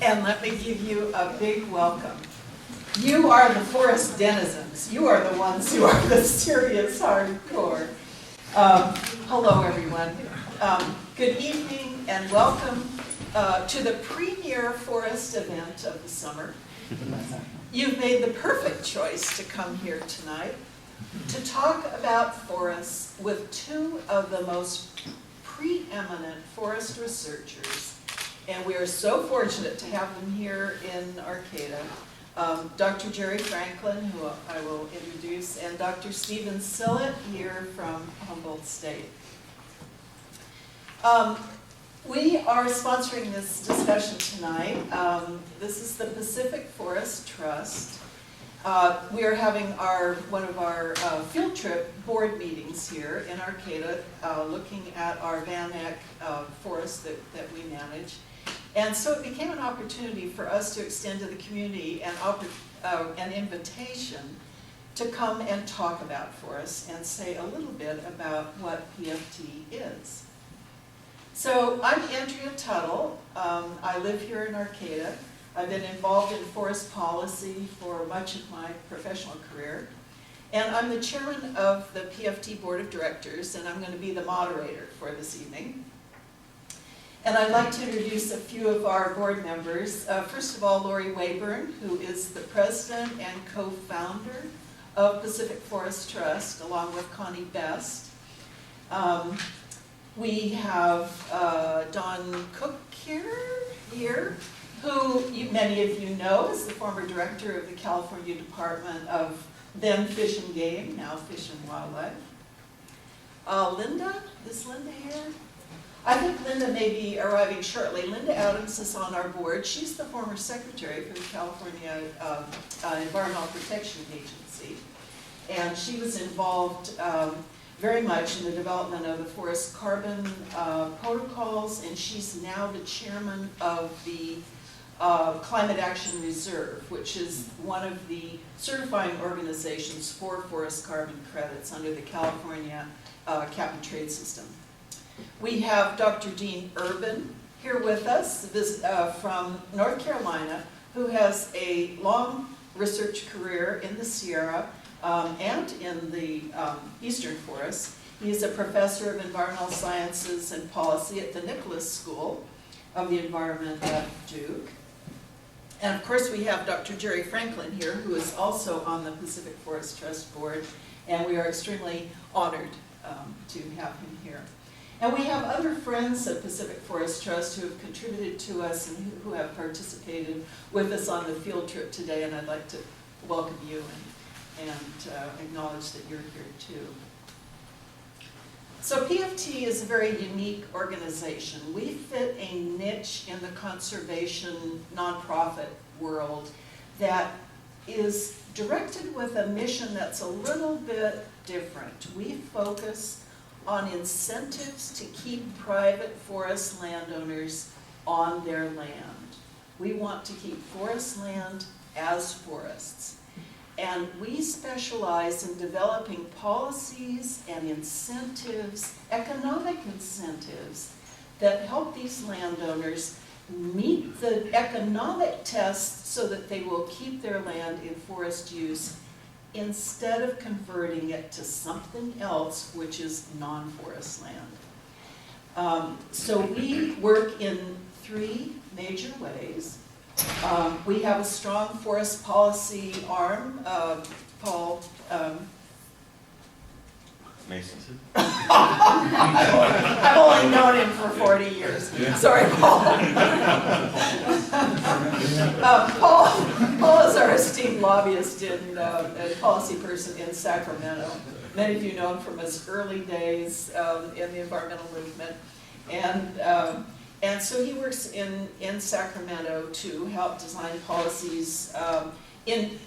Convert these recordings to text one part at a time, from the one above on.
And let me give you a big welcome. You are the forest denizens. You are the ones who are the serious hardcore. Hello, everyone. Good evening and welcome to the premier forest event of the summer. You've made the perfect choice to come here tonight to talk about forests with two of the most preeminent forest researchers. And we are so fortunate to have them here in Arcata. Dr. Jerry Franklin, who I will introduce, and Dr. Stephen Sillett here from Humboldt State. We are sponsoring this discussion tonight. This is the Pacific Forest Trust. We are having one of our field trip board meetings here in Arcata, looking at our Van Eck forest that we manage. And so it became an opportunity for us to extend to the community an invitation to come and talk about forests and say a little bit about what PFT is. So I'm Andrea Tuttle. I live here in Arcata. I've been involved in forest policy for much of my professional career. And I'm the chairman of the PFT Board of Directors, and I'm going to be the moderator for this evening. And I'd like to introduce a few of our board members. First of all, Lori Wayburn, who is the president and co-founder of Pacific Forest Trust, along with Connie Best. We have Don Cook here, who many of you know is the former director of the California Department of then Fish and Game, now Fish and Wildlife. Linda, is Linda here? I think Linda may be arriving shortly. Linda Adams is on our board. She's the former secretary for the California Environmental Protection Agency. And she was involved very much in the development of the forest carbon protocols, and she's now the chairman of the Climate Action Reserve, which is one of the certifying organizations for forest carbon credits under the California cap and trade system. We have Dr. Dean Urban here with us from North Carolina, who has a long research career in the Sierra and in the Eastern Forests. He is a professor of environmental sciences and policy at the Nicholas School of the Environment at Duke. And of course we have Dr. Jerry Franklin here, who is also on the Pacific Forest Trust Board, and we are extremely honored to have him here. And we have other friends of Pacific Forest Trust who have contributed to us and who have participated with us on the field trip today, and I'd like to welcome you and acknowledge that you're here too. So PFT is a very unique organization. We fit a niche in the conservation nonprofit world that is directed with a mission that's a little bit different. We focus on incentives to keep private forest landowners on their land. We want to keep forest land as forests. And we specialize in developing policies and incentives, economic incentives, that help these landowners meet the economic tests so that they will keep their land in forest use instead of converting it to something else, which is non-forest land. So we work in three major ways. We have a strong forest policy arm. Paul Mason. I've only known him for 40 years. Yeah. Sorry, Paul. Paul is our esteemed lobbyist and policy person in Sacramento. Many of you know him from his early days in the environmental movement. And so he works in Sacramento to help design policies in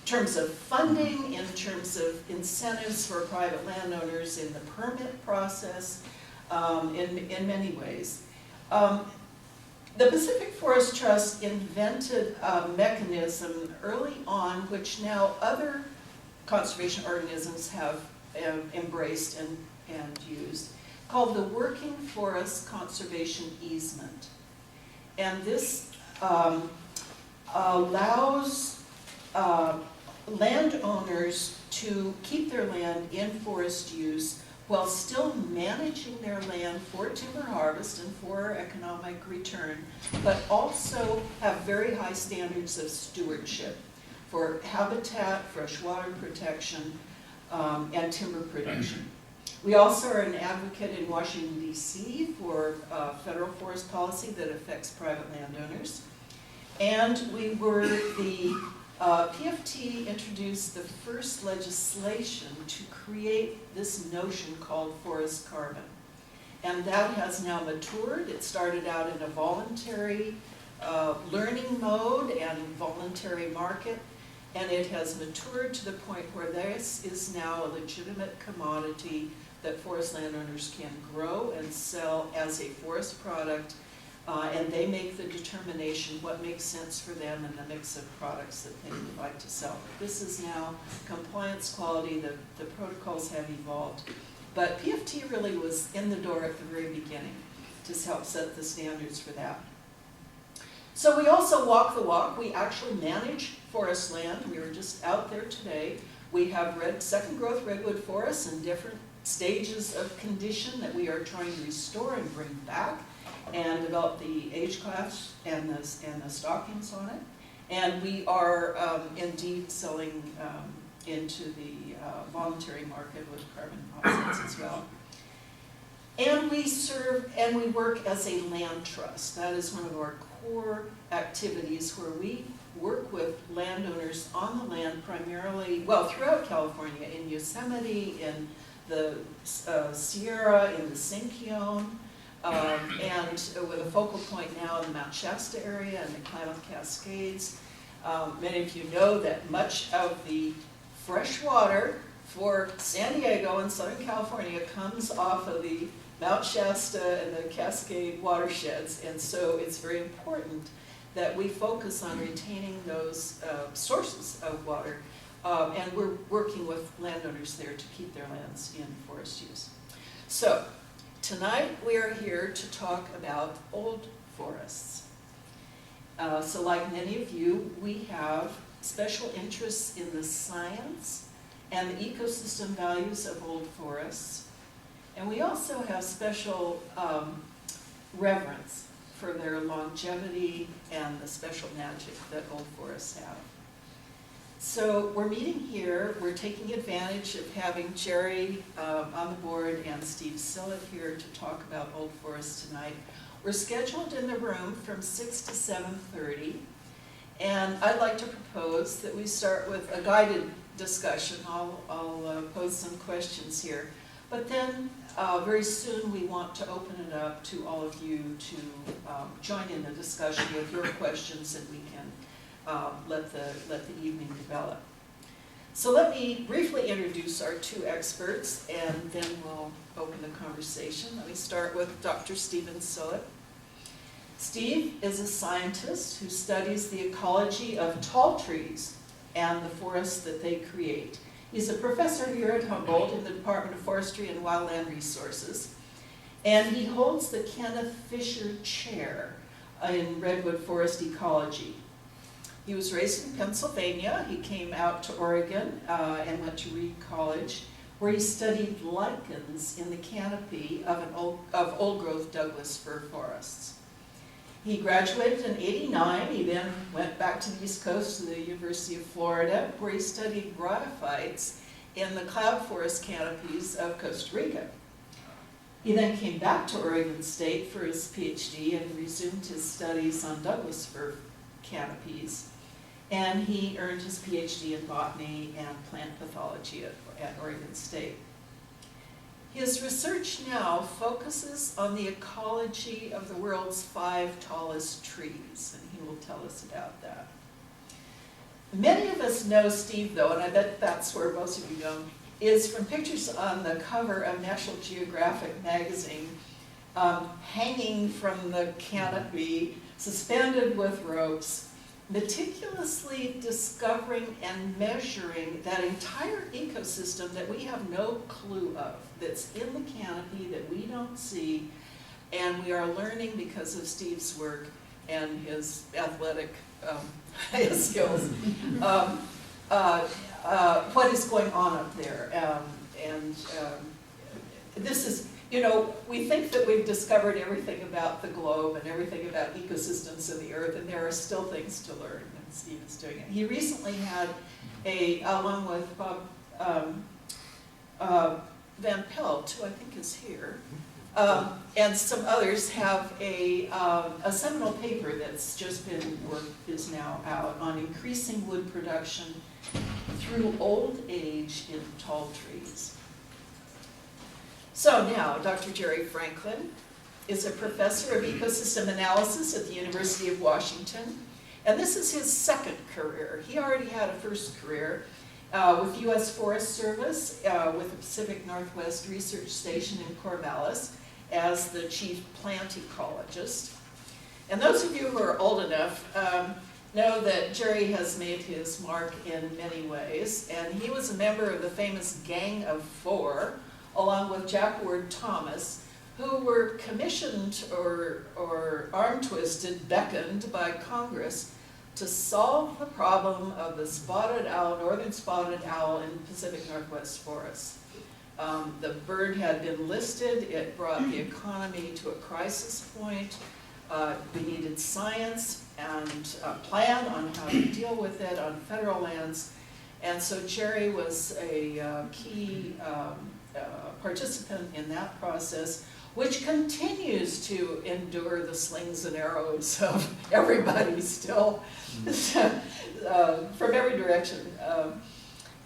terms of funding, in terms of incentives for private landowners in the permit process, in many ways. The Pacific Forest Trust invented a mechanism early on which now other conservation organisms have embraced and used, called the Working Forest Conservation Easement. And this allows landowners to keep their land in forest use while still managing their land for timber harvest and for economic return, but also have very high standards of stewardship for habitat, freshwater protection, and timber production. We also are an advocate in Washington, D.C. for federal forest policy that affects private landowners. And we were the PFT introduced the first legislation to create this notion called forest carbon. And that has now matured. It started out in a voluntary learning mode and voluntary market, and it has matured to the point where this is now a legitimate commodity that forest landowners can grow and sell as a forest product, and they make the determination what makes sense for them and the mix of products that they would like to sell. This is now compliance quality, the protocols have evolved. But PFT really was in the door at the very beginning to help set the standards for that. So we also walk the walk. We actually manage forest land. We were just out there today. We have second growth redwood forests in different stages of condition that we are trying to restore and bring back, and develop the age class and the stockings on it. And we are indeed selling into the voluntary market with carbon offsets as well. And we serve and we work as a land trust. That is one of our core activities, where we work with landowners on the land primarily, well, throughout California, in Yosemite, in the Sierra, in the Sinkyone, and with a focal point now in the Mount Shasta area and the Klamath Cascades. Many of you know that much of the fresh water for San Diego and Southern California comes off of the Mount Shasta and the Cascade watersheds, and so it's very important that we focus on retaining those sources of water, and we're working with landowners there to keep their lands in forest use. So tonight we are here to talk about old forests. So like many of you, we have special interests in the science and the ecosystem values of old forests. And we also have special reverence for their longevity and the special magic that old forests have. So we're meeting here. We're taking advantage of having Jerry on the board and Steve Sillett here to talk about old forests tonight. We're scheduled in the room from 6 to 7:30, and I'd like to propose that we start with a guided discussion. I'll pose some questions here, but then very soon we want to open it up to all of you to join in the discussion with your questions, and we can let the evening develop. So let me briefly introduce our two experts, and then we'll open the conversation. Let me start with Dr. Stephen Sillett. Steve is a scientist who studies the ecology of tall trees and the forests that they create. He's a professor here at Humboldt in the Department of Forestry and Wildland Resources, and he holds the Kenneth Fisher Chair in Redwood Forest Ecology. He was raised in Pennsylvania. He came out to Oregon and went to Reed College, where he studied lichens in the canopy of old-growth Douglas fir forests. He graduated in '89. He then went back to the East Coast to the University of Florida, where he studied bryophytes in the cloud forest canopies of Costa Rica. He then came back to Oregon State for his PhD and resumed his studies on Douglas fir canopies. And he earned his PhD in botany and plant pathology at Oregon State. His research now focuses on the ecology of the world's 5 tallest trees, and he will tell us about that. Many of us know Steve, though, and I bet that's where most of you know him, is from pictures on the cover of National Geographic magazine, hanging from the canopy, suspended with ropes, meticulously discovering and measuring that entire ecosystem that we have no clue of, that's in the canopy that we don't see, and we are learning because of Steve's work and his athletic his skills, what is going on up there. This is, you know, we think that we've discovered everything about the globe and everything about ecosystems of the earth, and there are still things to learn, and Steve is doing it. He recently had along with Bob Van Pelt, who I think is here, and some others have a seminal paper that's just been is now out on increasing wood production through old age in tall trees. So now, Dr. Jerry Franklin is a professor of ecosystem analysis at the University of Washington, and this is his second career. He already had a first career with U.S. Forest Service with the Pacific Northwest Research Station in Corvallis as the chief plant ecologist. And those of you who are old enough know that Jerry has made his mark in many ways, and he was a member of the famous Gang of Four, along with Jack Ward Thomas, who were commissioned or arm-twisted, beckoned by Congress to solve the problem of the spotted owl, northern spotted owl in Pacific Northwest forests. The bird had been listed. It brought the economy to a crisis point. We needed science and a plan on how to deal with it on federal lands. And so Jerry was a key participant in that process, which continues to endure the slings and arrows of everybody still, from every direction.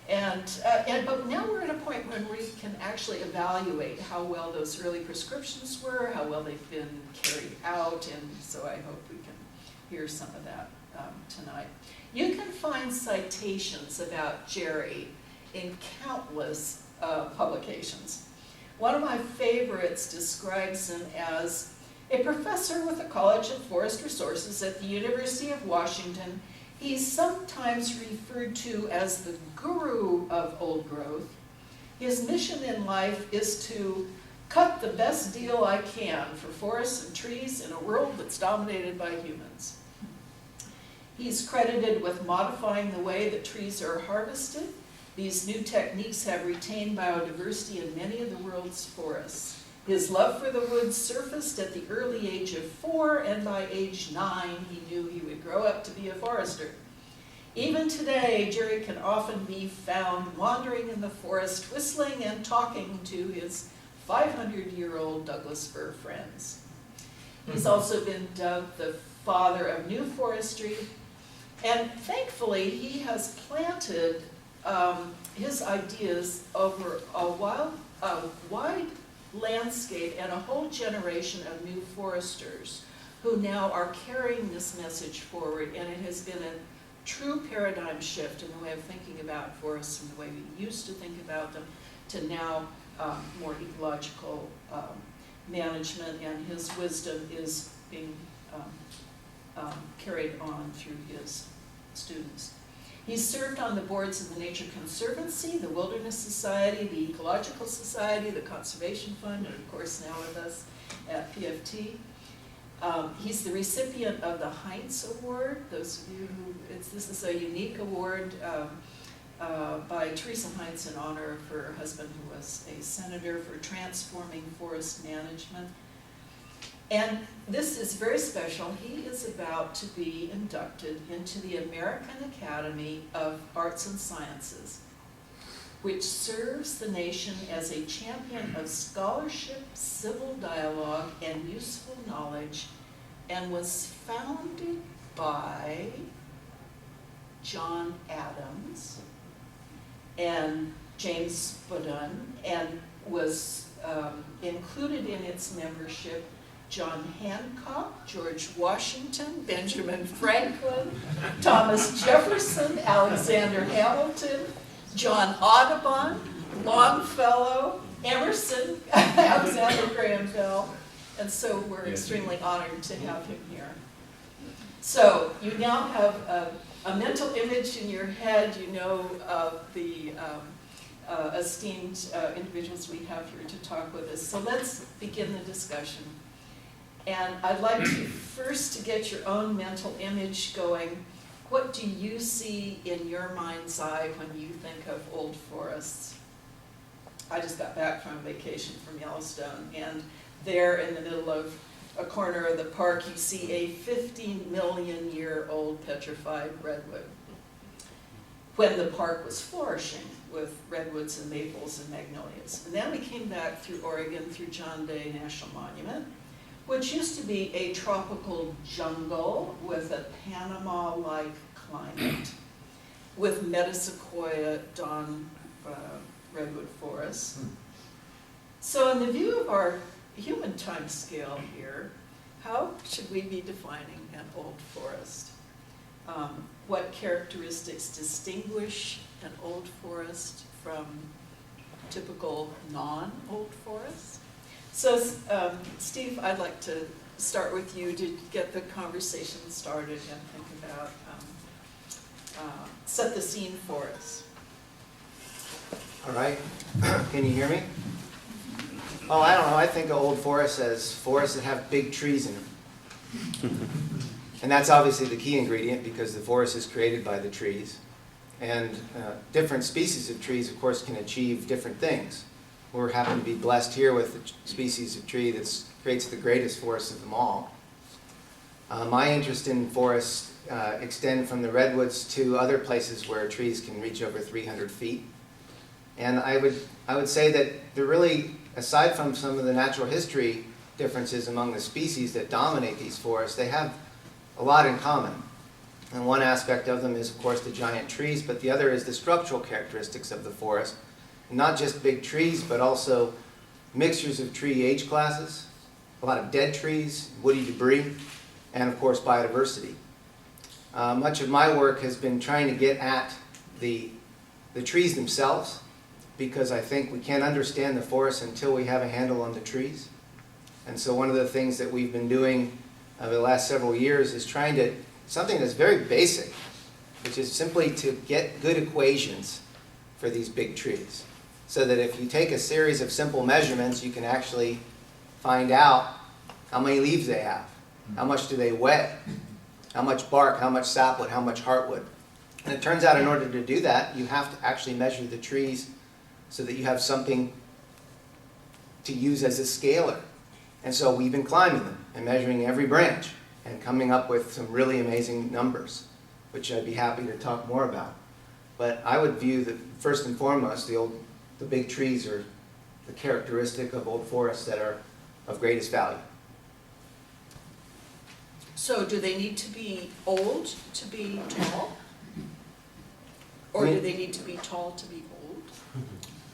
But now we're at a point when we can actually evaluate how well those early prescriptions were, how well they've been carried out, and so I hope we can hear some of that tonight. You can find citations about Jerry in countless publications. One of my favorites describes him as a professor with the College of Forest Resources at the University of Washington. He's sometimes referred to as the guru of old growth. His mission in life is to cut the best deal I can for forests and trees in a world that's dominated by humans. He's credited with modifying the way that trees are harvested. These new techniques have retained biodiversity in many of the world's forests. His love for the woods surfaced at the early age of 4, and by age 9, he knew he would grow up to be a forester. Even today, Jerry can often be found wandering in the forest, whistling and talking to his 500-year-old Douglas fir friends. He's also been dubbed the father of new forestry, and thankfully, he has planted his ideas over a wide landscape and a whole generation of new foresters who now are carrying this message forward, and it has been a true paradigm shift in the way of thinking about forests from the way we used to think about them to now more ecological management, and his wisdom is being carried on through his students. He's served on the boards of the Nature Conservancy, the Wilderness Society, the Ecological Society, the Conservation Fund, and of course now with us at PFT. He's the recipient of the Heinz Award. Those of you who, this is a unique award by Teresa Heinz in honor of her husband, who was a senator, for transforming forest management. And this is very special. He is about to be inducted into the American Academy of Arts and Sciences, which serves the nation as a champion of scholarship, civil dialogue, and useful knowledge, and was founded by John Adams and James Budun, and was included in its membership John Hancock, George Washington, Benjamin Franklin, Thomas Jefferson, Alexander Hamilton, John Audubon, Longfellow, Emerson, Alexander Graham Bell, and so we're extremely honored to have him here. So you now have a mental image in your head, you know, of the esteemed individuals we have here to talk with us. So let's begin the discussion. And I'd like you first to get your own mental image going. What do you see in your mind's eye when you think of old forests? I just got back from vacation from Yellowstone, and there in the middle of a corner of the park, you see a 50-million-year-old petrified redwood, when the park was flourishing with redwoods and maples and magnolias. And then we came back through Oregon, through John Day National Monument, which used to be a tropical jungle with a Panama-like climate, with metasequoia dawn redwood forests. So in the view of our human time scale here, how should we be defining an old forest? What characteristics distinguish an old forest from typical non-old forest? So Steve, I'd like to start with you to get the conversation started and think about, set the scene for us. All right, can you hear me? Oh, I don't know, I think of old forests as forests that have big trees in them. And that's obviously the key ingredient, because the forest is created by the trees. And different species of trees, of course, can achieve different things. We happen to be blessed here with the species of tree that creates the greatest forest of them all. My interest in forests extend from the redwoods to other places where trees can reach over 300 feet. And I would say that they're really, aside from some of the natural history differences among the species that dominate these forests, they have a lot in common. And one aspect of them is, of course, the giant trees, but the other is the structural characteristics of the forest. Not just big trees, but also mixtures of tree age classes, a lot of dead trees, woody debris, and of course biodiversity. Much of my work has been trying to get at the trees themselves, because I think we can't understand the forest until we have a handle on the trees. And so one of the things that we've been doing over the last several years is trying to, something that's very basic, which is simply to get good equations for these big trees. So that if you take a series of simple measurements, you can actually find out how many leaves they have, how much do they weigh, how much bark, how much sapwood, how much heartwood. And it turns out in order to do that, you have to actually measure the trees so that you have something to use as a scaler. And so we've been climbing them and measuring every branch and coming up with some really amazing numbers, which I'd be happy to talk more about. But I would view that first and foremost, the big trees are the characteristic of old forests that are of greatest value. So do they need to be old to be tall? Or do they need to be tall to be old?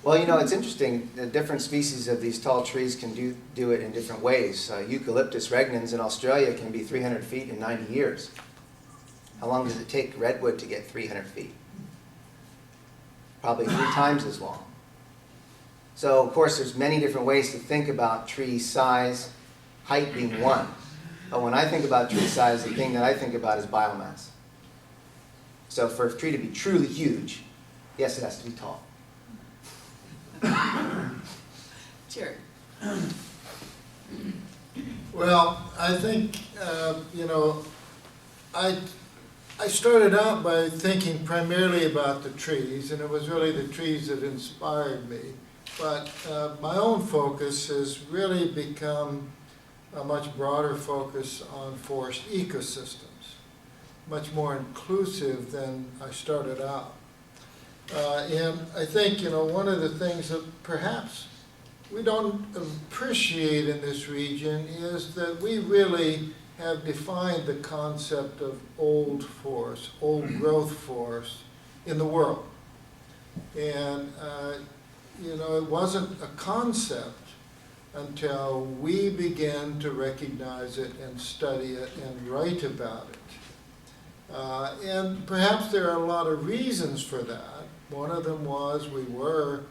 Well, you know, it's interesting. The different species of these tall trees can do it in different ways. Eucalyptus regnans in Australia can be 300 feet in 90 years. How long does it take redwood to get 300 feet? Probably 3 times as long. So, of course, there's many different ways to think about tree size, height being one. But when I think about tree size, the thing that I think about is biomass. So for a tree to be truly huge, yes, it has to be tall. Jerry. Well, I think, you know, I started out by thinking primarily about the trees, and it was really the trees that inspired me. But my own focus has really become a much broader focus on forest ecosystems, much more inclusive than I started out. And I think, you know, one of the things that perhaps we don't appreciate in this region is that we really have defined the concept of old forest, old growth forest in the world. And, you know, it wasn't a concept until we began to recognize it and study it and write about it. And perhaps there are a lot of reasons for that. One of them was we were,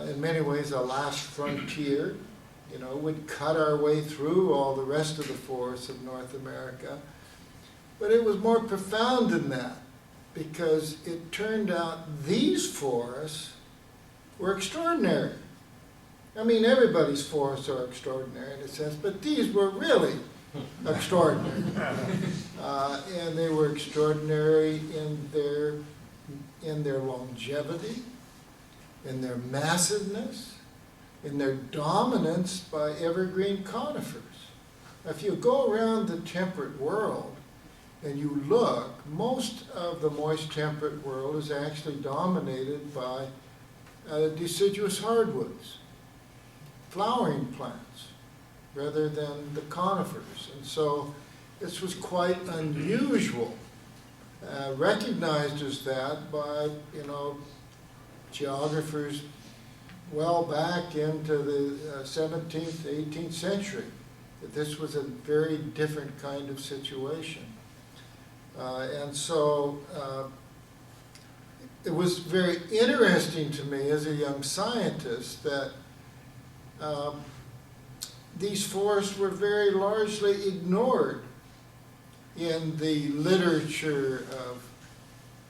in many ways, a last frontier. You know, we'd cut our way through all the rest of the forests of North America. But it was more profound than that, because it turned out these forests were extraordinary. I mean, everybody's forests are extraordinary in a sense, but these were really extraordinary. And they were extraordinary in their longevity, in their massiveness, in their dominance by evergreen conifers. If you go around the temperate world and you look, most of the moist temperate world is actually dominated by deciduous hardwoods, flowering plants, rather than the conifers. And so this was quite unusual, recognized as that by, geographers well back into the 17th, 18th century, that this was a very different kind of situation. And so it was very interesting to me as a young scientist that these forests were very largely ignored in the literature of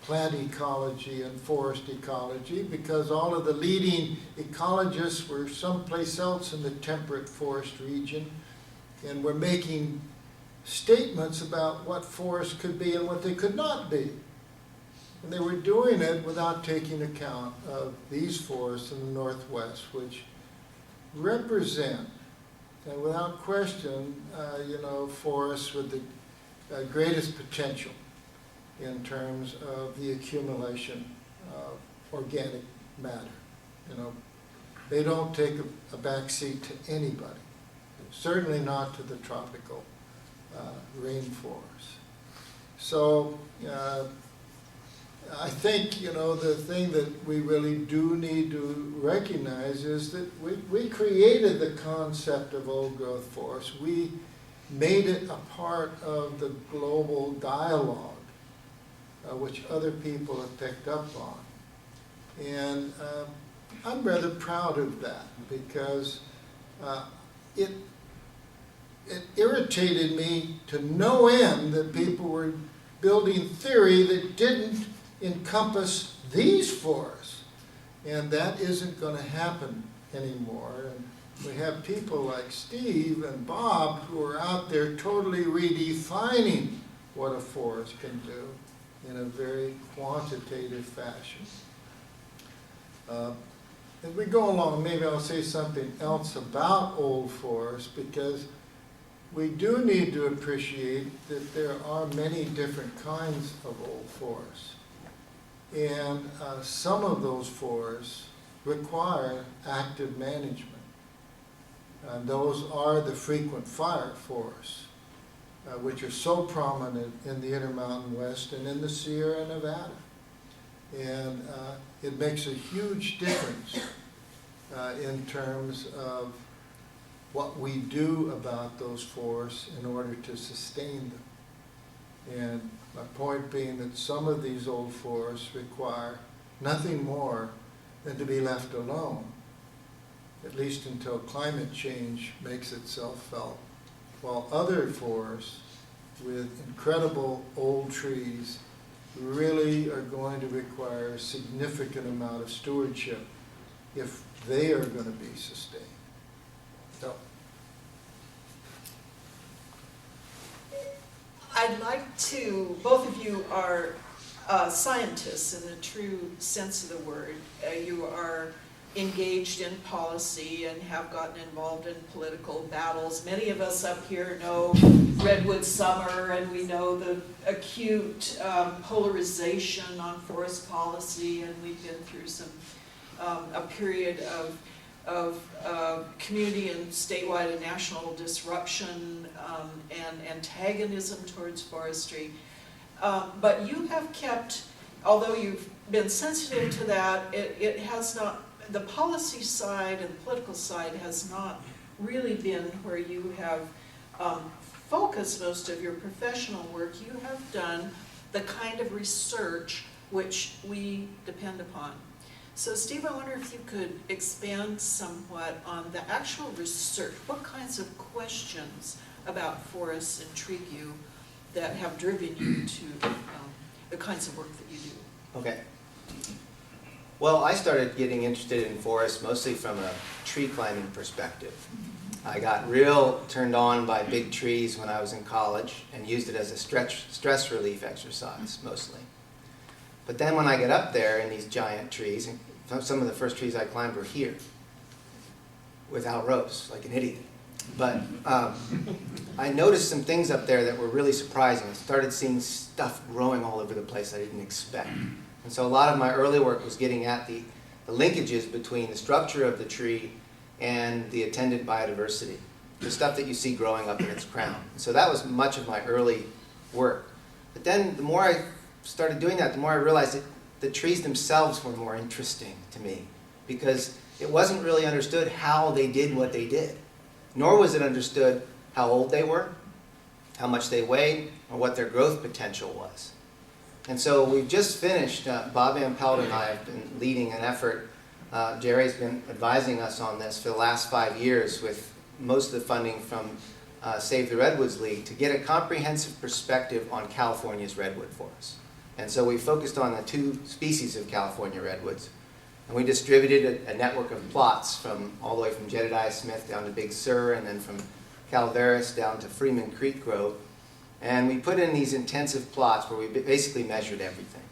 plant ecology and forest ecology, because all of the leading ecologists were someplace else in the temperate forest region and were making statements about what forests could be and what they could not be. And they were doing it without taking account of these forests in the Northwest, which represent, and without question, forests with the greatest potential in terms of the accumulation of organic matter. They don't take a backseat to anybody, certainly not to the tropical rainforest. So I think, the thing that we really do need to recognize is that we created the concept of old growth forests. We made it a part of the global dialogue, which other people have picked up on. And I'm rather proud of that, because it irritated me to no end that people were building theory that didn't encompass these forests. And that isn't going to happen anymore. And we have people like Steve and Bob who are out there totally redefining what a forest can do in a very quantitative fashion. As we go along, maybe I'll say something else about old forests, because we do need to appreciate that there are many different kinds of old forests. And some of those forests require active management. And those are the frequent fire forests, which are so prominent in the Intermountain West and in the Sierra Nevada. And it makes a huge difference in terms of what we do about those forests in order to sustain them. And my point being that some of these old forests require nothing more than to be left alone, at least until climate change makes itself felt, while other forests with incredible old trees really are going to require a significant amount of stewardship if they are going to be sustained. So, I'd like to, both of you are scientists in the true sense of the word. You are engaged in policy and have gotten involved in political battles. Many of us up here know Redwood Summer, and we know the acute polarization on forest policy, and we've been through a period of community and statewide and national disruption and antagonism towards forestry. But you have kept, although you've been sensitive to that, it has not, the policy side and the political side has not really been where you have focused most of your professional work. You have done the kind of research which we depend upon. So Steve, I wonder if you could expand somewhat on the actual research. What kinds of questions about forests intrigue you that have driven you to the kinds of work that you do? Okay. Well, I started getting interested in forests mostly from a tree climbing perspective. I got real turned on by big trees when I was in college and used it as a stress relief exercise mostly. But then when I get up there in these giant trees, and some of the first trees I climbed were here, without ropes, like an idiot. But I noticed some things up there that were really surprising. I started seeing stuff growing all over the place I didn't expect. And so a lot of my early work was getting at the linkages between the structure of the tree and the attendant biodiversity, the stuff that you see growing up in its crown. So that was much of my early work. But then the more I started doing that, the more I realized that the trees themselves were more interesting to me, because it wasn't really understood how they did what they did, nor was it understood how old they were, how much they weighed, or what their growth potential was. And so we've just finished, Bob Van Pelt and I have been leading an effort. Jerry's been advising us on this for the last 5 years with most of the funding from Save the Redwoods League to get a comprehensive perspective on California's redwood forests. And so we focused on the 2 species of California redwoods. And we distributed a network of plots from all the way from Jedediah Smith down to Big Sur, and then from Calaveras down to Freeman Creek Grove. And we put in these intensive plots where we basically measured everything.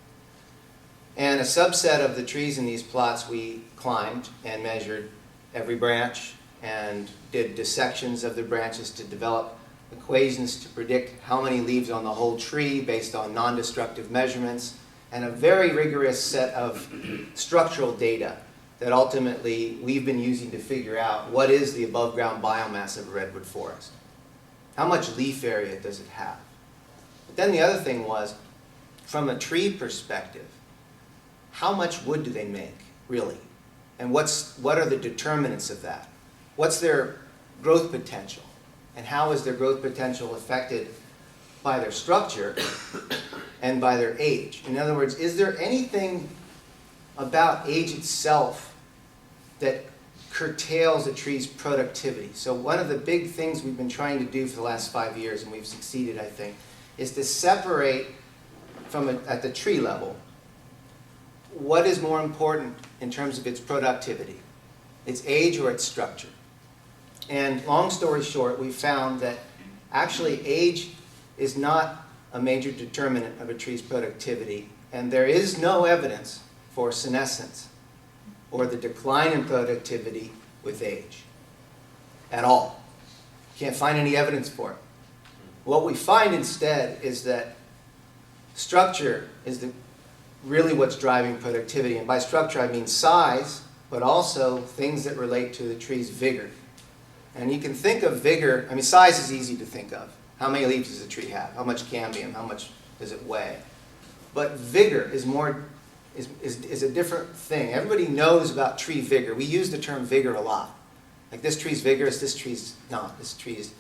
And a subset of the trees in these plots we climbed and measured every branch and did dissections of the branches to develop equations to predict how many leaves on the whole tree based on non-destructive measurements, and a very rigorous set of structural data that ultimately we've been using to figure out what is the above ground biomass of a redwood forest. How much leaf area does it have? But then the other thing was, from a tree perspective, how much wood do they make, really? And what are the determinants of that? What's their growth potential? And how is their growth potential affected by their structure and by their age? In other words, is there anything about age itself that curtails a tree's productivity? So one of the big things we've been trying to do for the last 5 years, and we've succeeded, I think, is to separate at the tree level what is more important in terms of its productivity, its age or its structure. And long story short, we found that actually age is not a major determinant of a tree's productivity, and there is no evidence for senescence or the decline in productivity with age at all. Can't find any evidence for it. What we find instead is that structure is really what's driving productivity. And by structure I mean size, but also things that relate to the tree's vigor. And you can think of vigor, I mean size is easy to think of. How many leaves does a tree have? How much cambium? How much does it weigh? But vigor is a different thing. Everybody knows about tree vigor. We use the term vigor a lot. Like this tree's vigorous, this tree's not. This tree's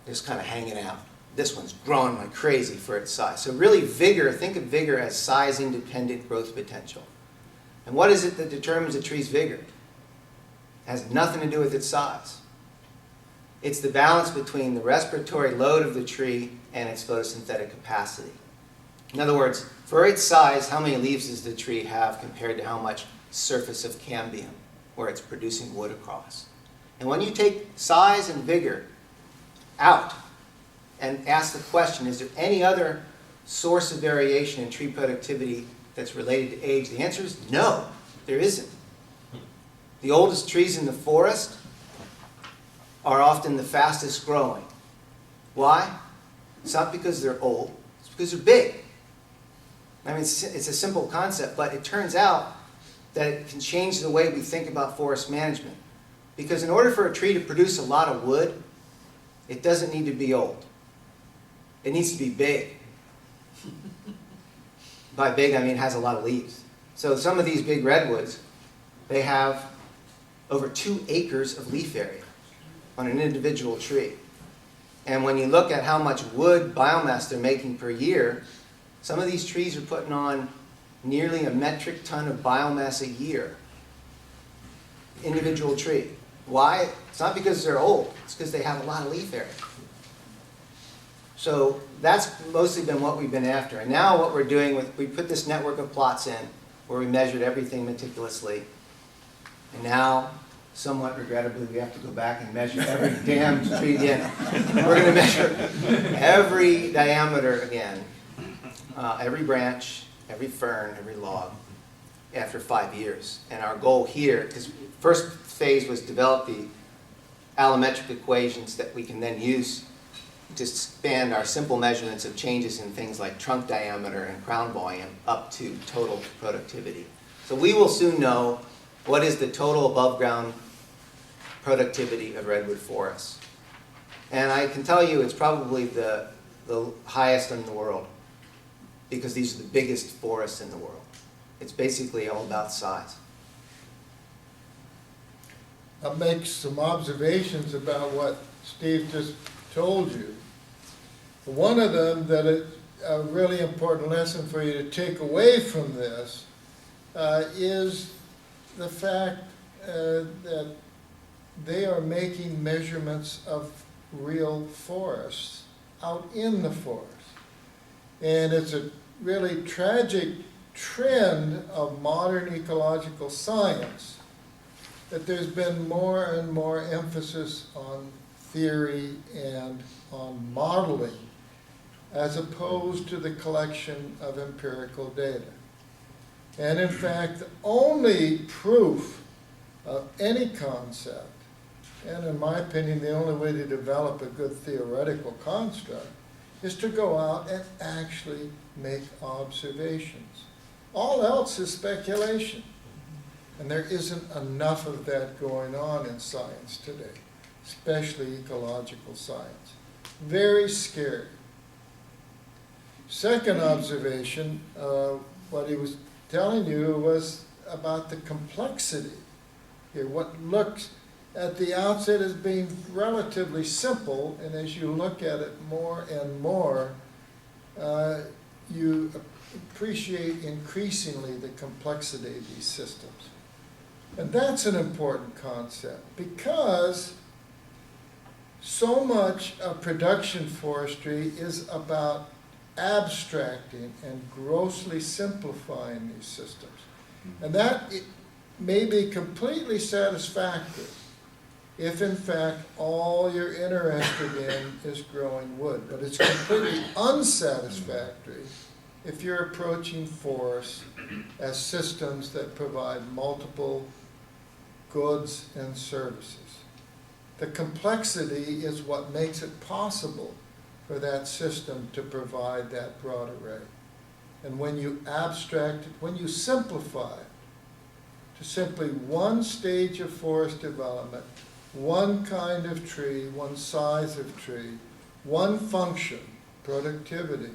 just kind of hanging out. This one's growing like crazy for its size. So really vigor, think of vigor as size-independent growth potential. And what is it that determines a tree's vigor? It has nothing to do with its size. It's the balance between the respiratory load of the tree and its photosynthetic capacity. In other words, for its size, how many leaves does the tree have compared to how much surface of cambium where it's producing wood across? And when you take size and vigor out and ask the question, is there any other source of variation in tree productivity that's related to age? The answer is no, there isn't. The oldest trees in the forest are often the fastest growing. Why? It's not because they're old, it's because they're big. I mean, it's a simple concept, but it turns out that it can change the way we think about forest management. Because in order for a tree to produce a lot of wood, it doesn't need to be old. It needs to be big. By big, I mean it has a lot of leaves. So some of these big redwoods, they have over 2 acres of leaf area on an individual tree. And when you look at how much wood biomass they're making per year, some of these trees are putting on nearly a metric ton of biomass a year. Individual tree. Why? It's not because they're old, it's because they have a lot of leaf area. So that's mostly been what we've been after. And now what we're doing, we put this network of plots in. where we measured everything meticulously. And now, somewhat regrettably, we have to go back and measure every damn tree again. We're going to measure every diameter again, every branch, every fern, every log, after 5 years. And our goal here, because first phase was develop the allometric equations that we can then use to expand our simple measurements of changes in things like trunk diameter and crown volume up to total productivity. So we will soon know what is the total above ground productivity of redwood forests. And I can tell you it's probably the highest in the world, because these are the biggest forests in the world. It's basically all about size. I'll make some observations about what Steve just told you. One of them that is a really important lesson for you to take away from this is the fact that they are making measurements of real forests out in the forest. And it's a really tragic trend of modern ecological science that there's been more and more emphasis on theory and on modeling as opposed to the collection of empirical data. And in fact, the only proof of any concept, and in my opinion, the only way to develop a good theoretical construct, is to go out and actually make observations. All else is speculation. And there isn't enough of that going on in science today, especially ecological science. Very scary. Second observation, what he was telling you was about the complexity here. What looks at the outset as being relatively simple, and as you look at it more and more, you appreciate increasingly the complexity of these systems. And that's an important concept, because so much of production forestry is about abstracting and grossly simplifying these systems. And that may be completely satisfactory if in fact all you're interested in is growing wood. But it's completely unsatisfactory if you're approaching forests as systems that provide multiple goods and services. The complexity is what makes it possible for that system to provide that broad array. And when you abstract it, when you simplify it to simply one stage of forest development, one kind of tree, one size of tree, one function, productivity,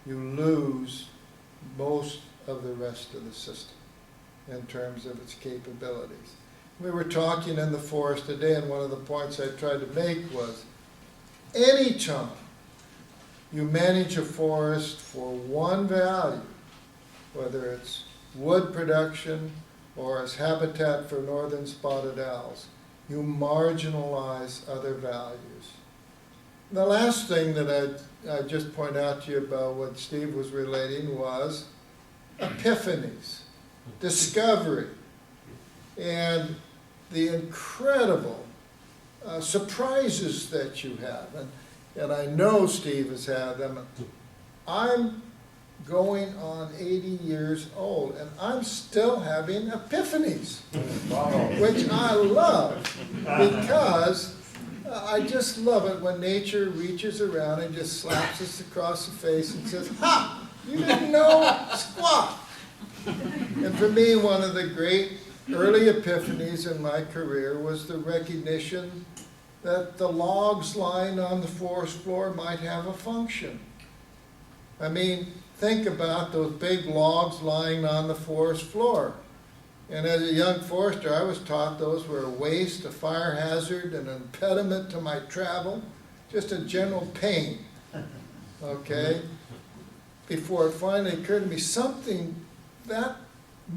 you lose most of the rest of the system in terms of its capabilities. We were talking in the forest today, and one of the points I tried to make was, any time you manage a forest for one value, whether it's wood production or as habitat for northern spotted owls, you marginalize other values. The last thing that I'd just point out to you about what Steve was relating was epiphanies, discovery, and the incredible surprises that you have. And I know Steve has had them. I'm going on 80 years old, and I'm still having epiphanies, which I love, because I just love it when nature reaches around and just slaps us across the face and says, "Ha! You didn't know squat." And for me, one of the great early epiphanies in my career was the recognition that the logs lying on the forest floor might have a function. I mean, think about those big logs lying on the forest floor. And as a young forester, I was taught those were a waste, a fire hazard, an impediment to my travel, just a general pain, okay? Before it finally occurred to me, something that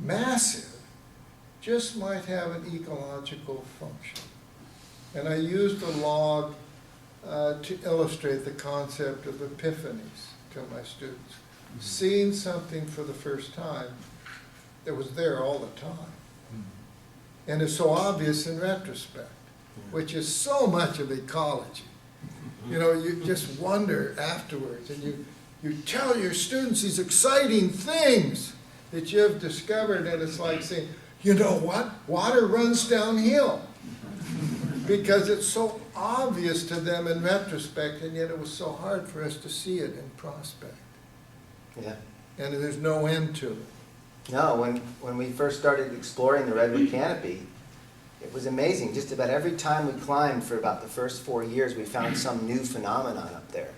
massive just might have an ecological function. And I used a log to illustrate the concept of epiphanies to my students. Seeing something for the first time that was there all the time. And it's so obvious in retrospect, which is so much of ecology. You know, you just wonder afterwards, and you tell your students these exciting things that you have discovered, and it's like saying, you know what? Water runs downhill. Because it's so obvious to them in retrospect, and yet it was so hard for us to see it in prospect. Yeah. And there's no end to it. No, when we first started exploring the redwood canopy, it was amazing. Just about every time we climbed for about the first 4 years, we found some new phenomenon up there.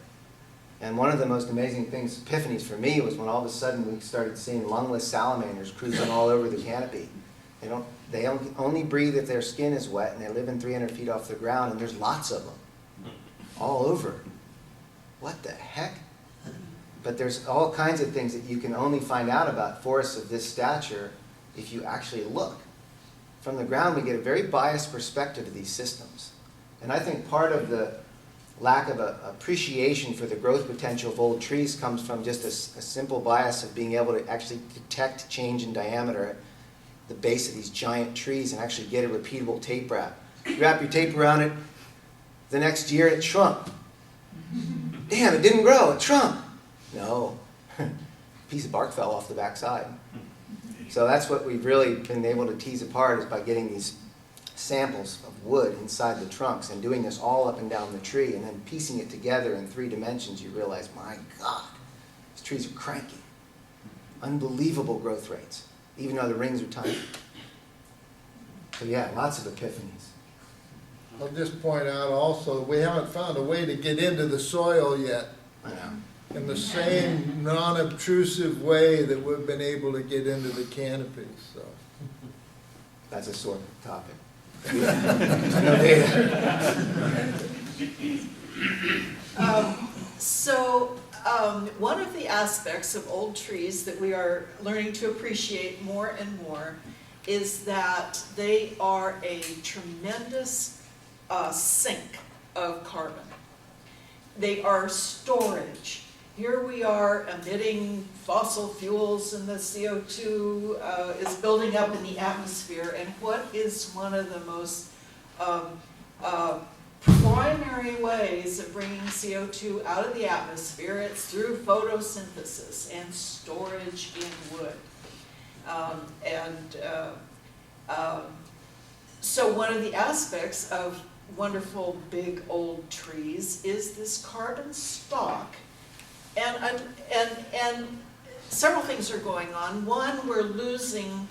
And one of the most amazing things, epiphanies for me, was when all of a sudden we started seeing lungless salamanders cruising all over the canopy. They only breathe if their skin is wet, and they live in 300 feet off the ground, and there's lots of them all over. What the heck? But there's all kinds of things that you can only find out about forests of this stature if you actually look. From the ground, we get a very biased perspective of these systems. And I think part of the lack of appreciation for the growth potential of old trees comes from just a simple bias of being able to actually detect change in diameter at the base of these giant trees and actually get a repeatable tape wrap. You wrap your tape around it, the next year it shrunk. Damn, it didn't grow, it shrunk. No, a piece of bark fell off the backside. So that's what we've really been able to tease apart, is by getting these samples of wood inside the trunks and doing this all up and down the tree, and then piecing it together in 3 dimensions. You realize, my God, these trees are cranky. Unbelievable growth rates, even though the rings are tiny. So yeah, lots of epiphanies. I'll just point out also, we haven't found a way to get into the soil yet I know. in the same non-obtrusive way that we've been able to get into the canopies. So. That's a sore topic. No data. One of the aspects of old trees that we are learning to appreciate more and more is that they are a tremendous sink of carbon. They are storage. Here we are emitting fossil fuels, and the CO2 is building up in the atmosphere. And what is one of the most primary ways of bringing CO2 out of the atmosphere? It's through photosynthesis and storage in wood. So one of the aspects of wonderful big old trees is this carbon stock. And several things are going on. One, we're losing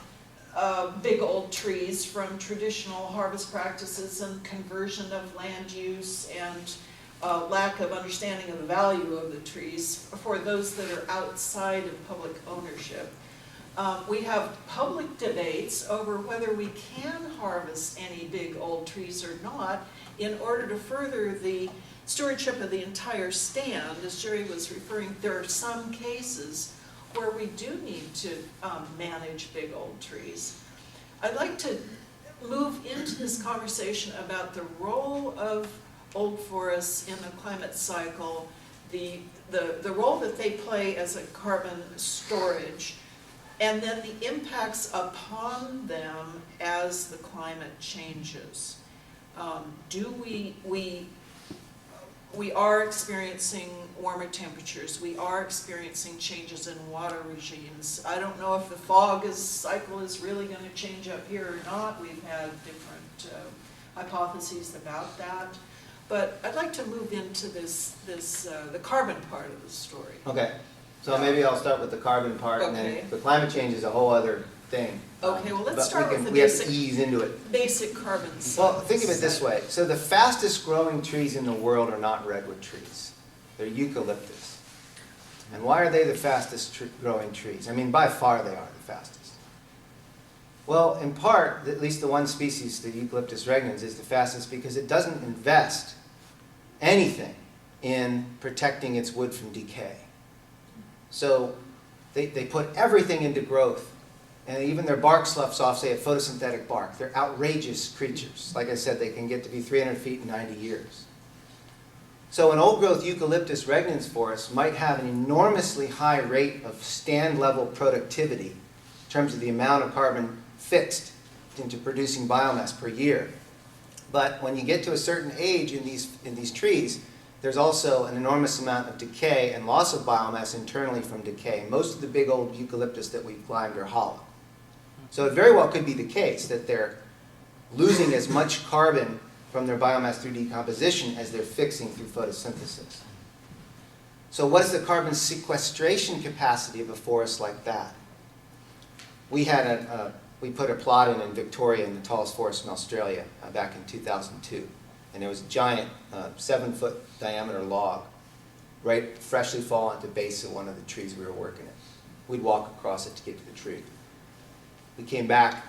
big old trees from traditional harvest practices and conversion of land use and lack of understanding of the value of the trees for those that are outside of public ownership. We have public debates over whether we can harvest any big old trees or not in order to further the stewardship of the entire stand. As Jerry was referring, there are some cases where we do need to manage big old trees. I'd like to move into this conversation about the role of old forests in the climate cycle, the role that they play as a carbon storage, and then the impacts upon them as the climate changes. We are experiencing warmer temperatures. We are experiencing changes in water regimes. I don't know if the fog cycle is really going to change up here or not. We've had different hypotheses about that. But I'd like to move into the carbon part of the story. Okay, so maybe I'll start with the carbon part, and Okay. then the climate change is a whole other thing. Okay, well, let's But start with the we have to ease into it. basic carbon Well, think of it this way. So the fastest growing trees in the world are not redwood trees. They're eucalyptus. And why are they the fastest growing trees? I mean, by far they are the fastest. Well, in part, at least the one species, the Eucalyptus regnans, is the fastest because it doesn't invest anything in protecting its wood from decay. So they put everything into growth. And even their bark sloughs off, say, a photosynthetic bark. They're outrageous creatures. Like I said, they can get to be 300 feet in 90 years. So an old-growth Eucalyptus regnans forest might have an enormously high rate of stand-level productivity in terms of the amount of carbon fixed into producing biomass per year. But when you get to a certain age in these trees, there's also an enormous amount of decay and loss of biomass internally from decay. Most of the big old eucalyptus that we've climbed are hollow. So it very well could be the case that they're losing as much carbon from their biomass through decomposition as they're fixing through photosynthesis. So what is the carbon sequestration capacity of a forest like that? We put a plot in Victoria, in the tallest forest in Australia, back in 2002. And there was a giant 7-foot diameter log, right, freshly fallen at the base of one of the trees we were working at. We'd walk across it to get to the tree. We came back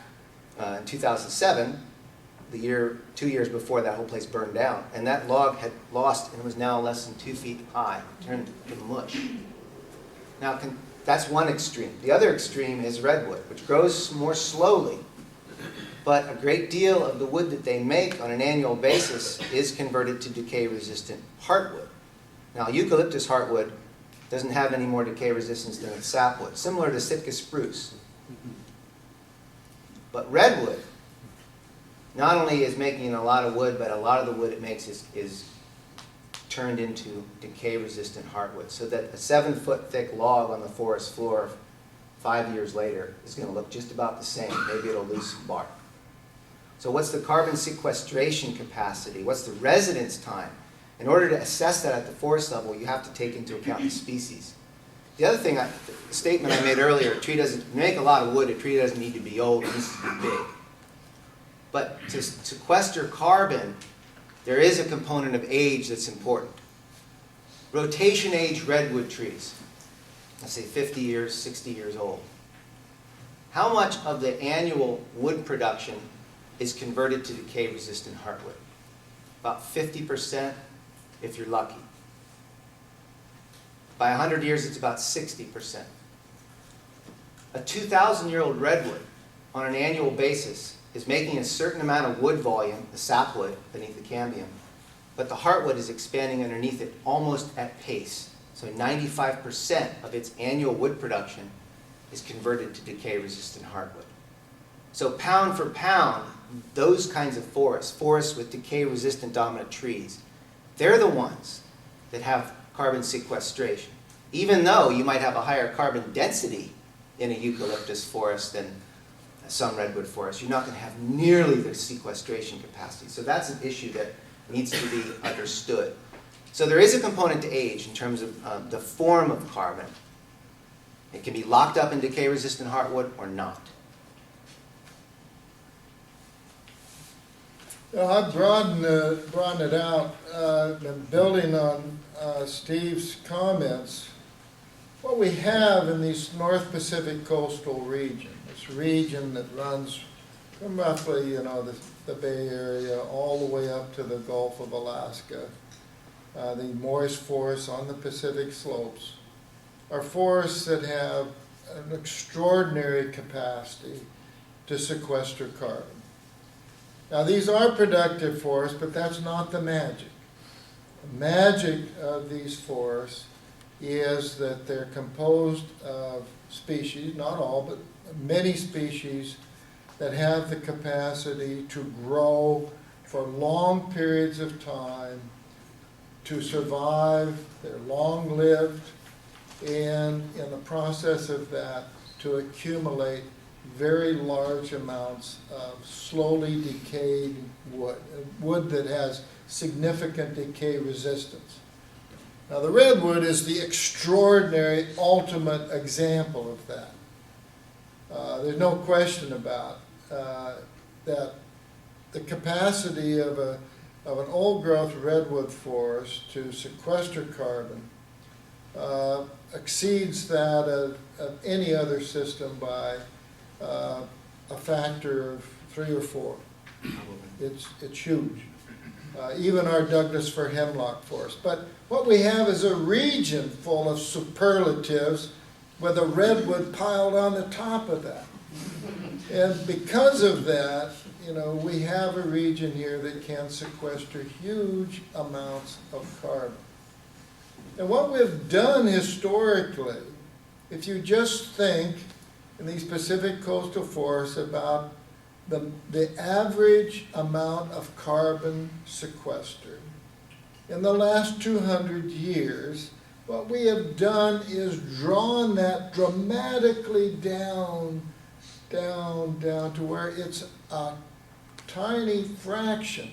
in 2007, 2 years before that whole place burned down, and that log had lost and was now less than 2 feet high, turned to mush. Now, that's one extreme. The other extreme is redwood, which grows more slowly, but a great deal of the wood that they make on an annual basis is converted to decay-resistant heartwood. Now, eucalyptus heartwood doesn't have any more decay resistance than its sapwood, similar to Sitka spruce. But redwood not only is making a lot of wood, but a lot of the wood it makes is turned into decay-resistant heartwood, so that a 7-foot thick log on the forest floor 5 years later is going to look just about the same. Maybe it'll lose some bark. So what's the carbon sequestration capacity? What's the residence time? In order to assess that at the forest level, you have to take into account the species. The other thing, the statement I made earlier, a tree doesn't make a lot of wood, a tree doesn't need to be old, it needs to be big. But to sequester carbon, there is a component of age that's important. Rotation age redwood trees, let's say 50 years, 60 years old. How much of the annual wood production is converted to decay-resistant heartwood? About 50% if you're lucky. By 100 years, it's about 60%. A 2,000-year-old redwood on an annual basis is making a certain amount of wood volume, the sapwood beneath the cambium, but the heartwood is expanding underneath it almost at pace. So 95% of its annual wood production is converted to decay-resistant heartwood. So pound for pound, those kinds of forests with decay-resistant dominant trees, they're the ones that have carbon sequestration. Even though you might have a higher carbon density in a eucalyptus forest than some redwood forest, you're not going to have nearly the sequestration capacity. So that's an issue that needs to be understood. So there is a component to age in terms of the form of carbon. It can be locked up in decay-resistant heartwood or not. I broaden it out, and building on Steve's comments. What we have in this North Pacific coastal region, this region that runs from roughly, the Bay Area all the way up to the Gulf of Alaska, the moist forests on the Pacific slopes, are forests that have an extraordinary capacity to sequester carbon. Now, these are productive forests, but that's not the magic. The magic of these forests is that they're composed of species, not all, but many species that have the capacity to grow for long periods of time, to survive, they're long-lived, and in the process of that, to accumulate very large amounts of slowly decayed wood that has significant decay resistance. Now, the redwood is the extraordinary ultimate example of that. There's no question about that. The capacity of an old-growth redwood forest to sequester carbon exceeds that of any other system by a factor of 3 or 4. It's huge. Even our Douglas fir hemlock forest. But what we have is a region full of superlatives with a redwood piled on the top of that. And because of that, we have a region here that can sequester huge amounts of carbon. And what we've done historically, if you just think in these Pacific coastal forests about the average amount of carbon sequestered. In the last 200 years, what we have done is drawn that dramatically down to where it's a tiny fraction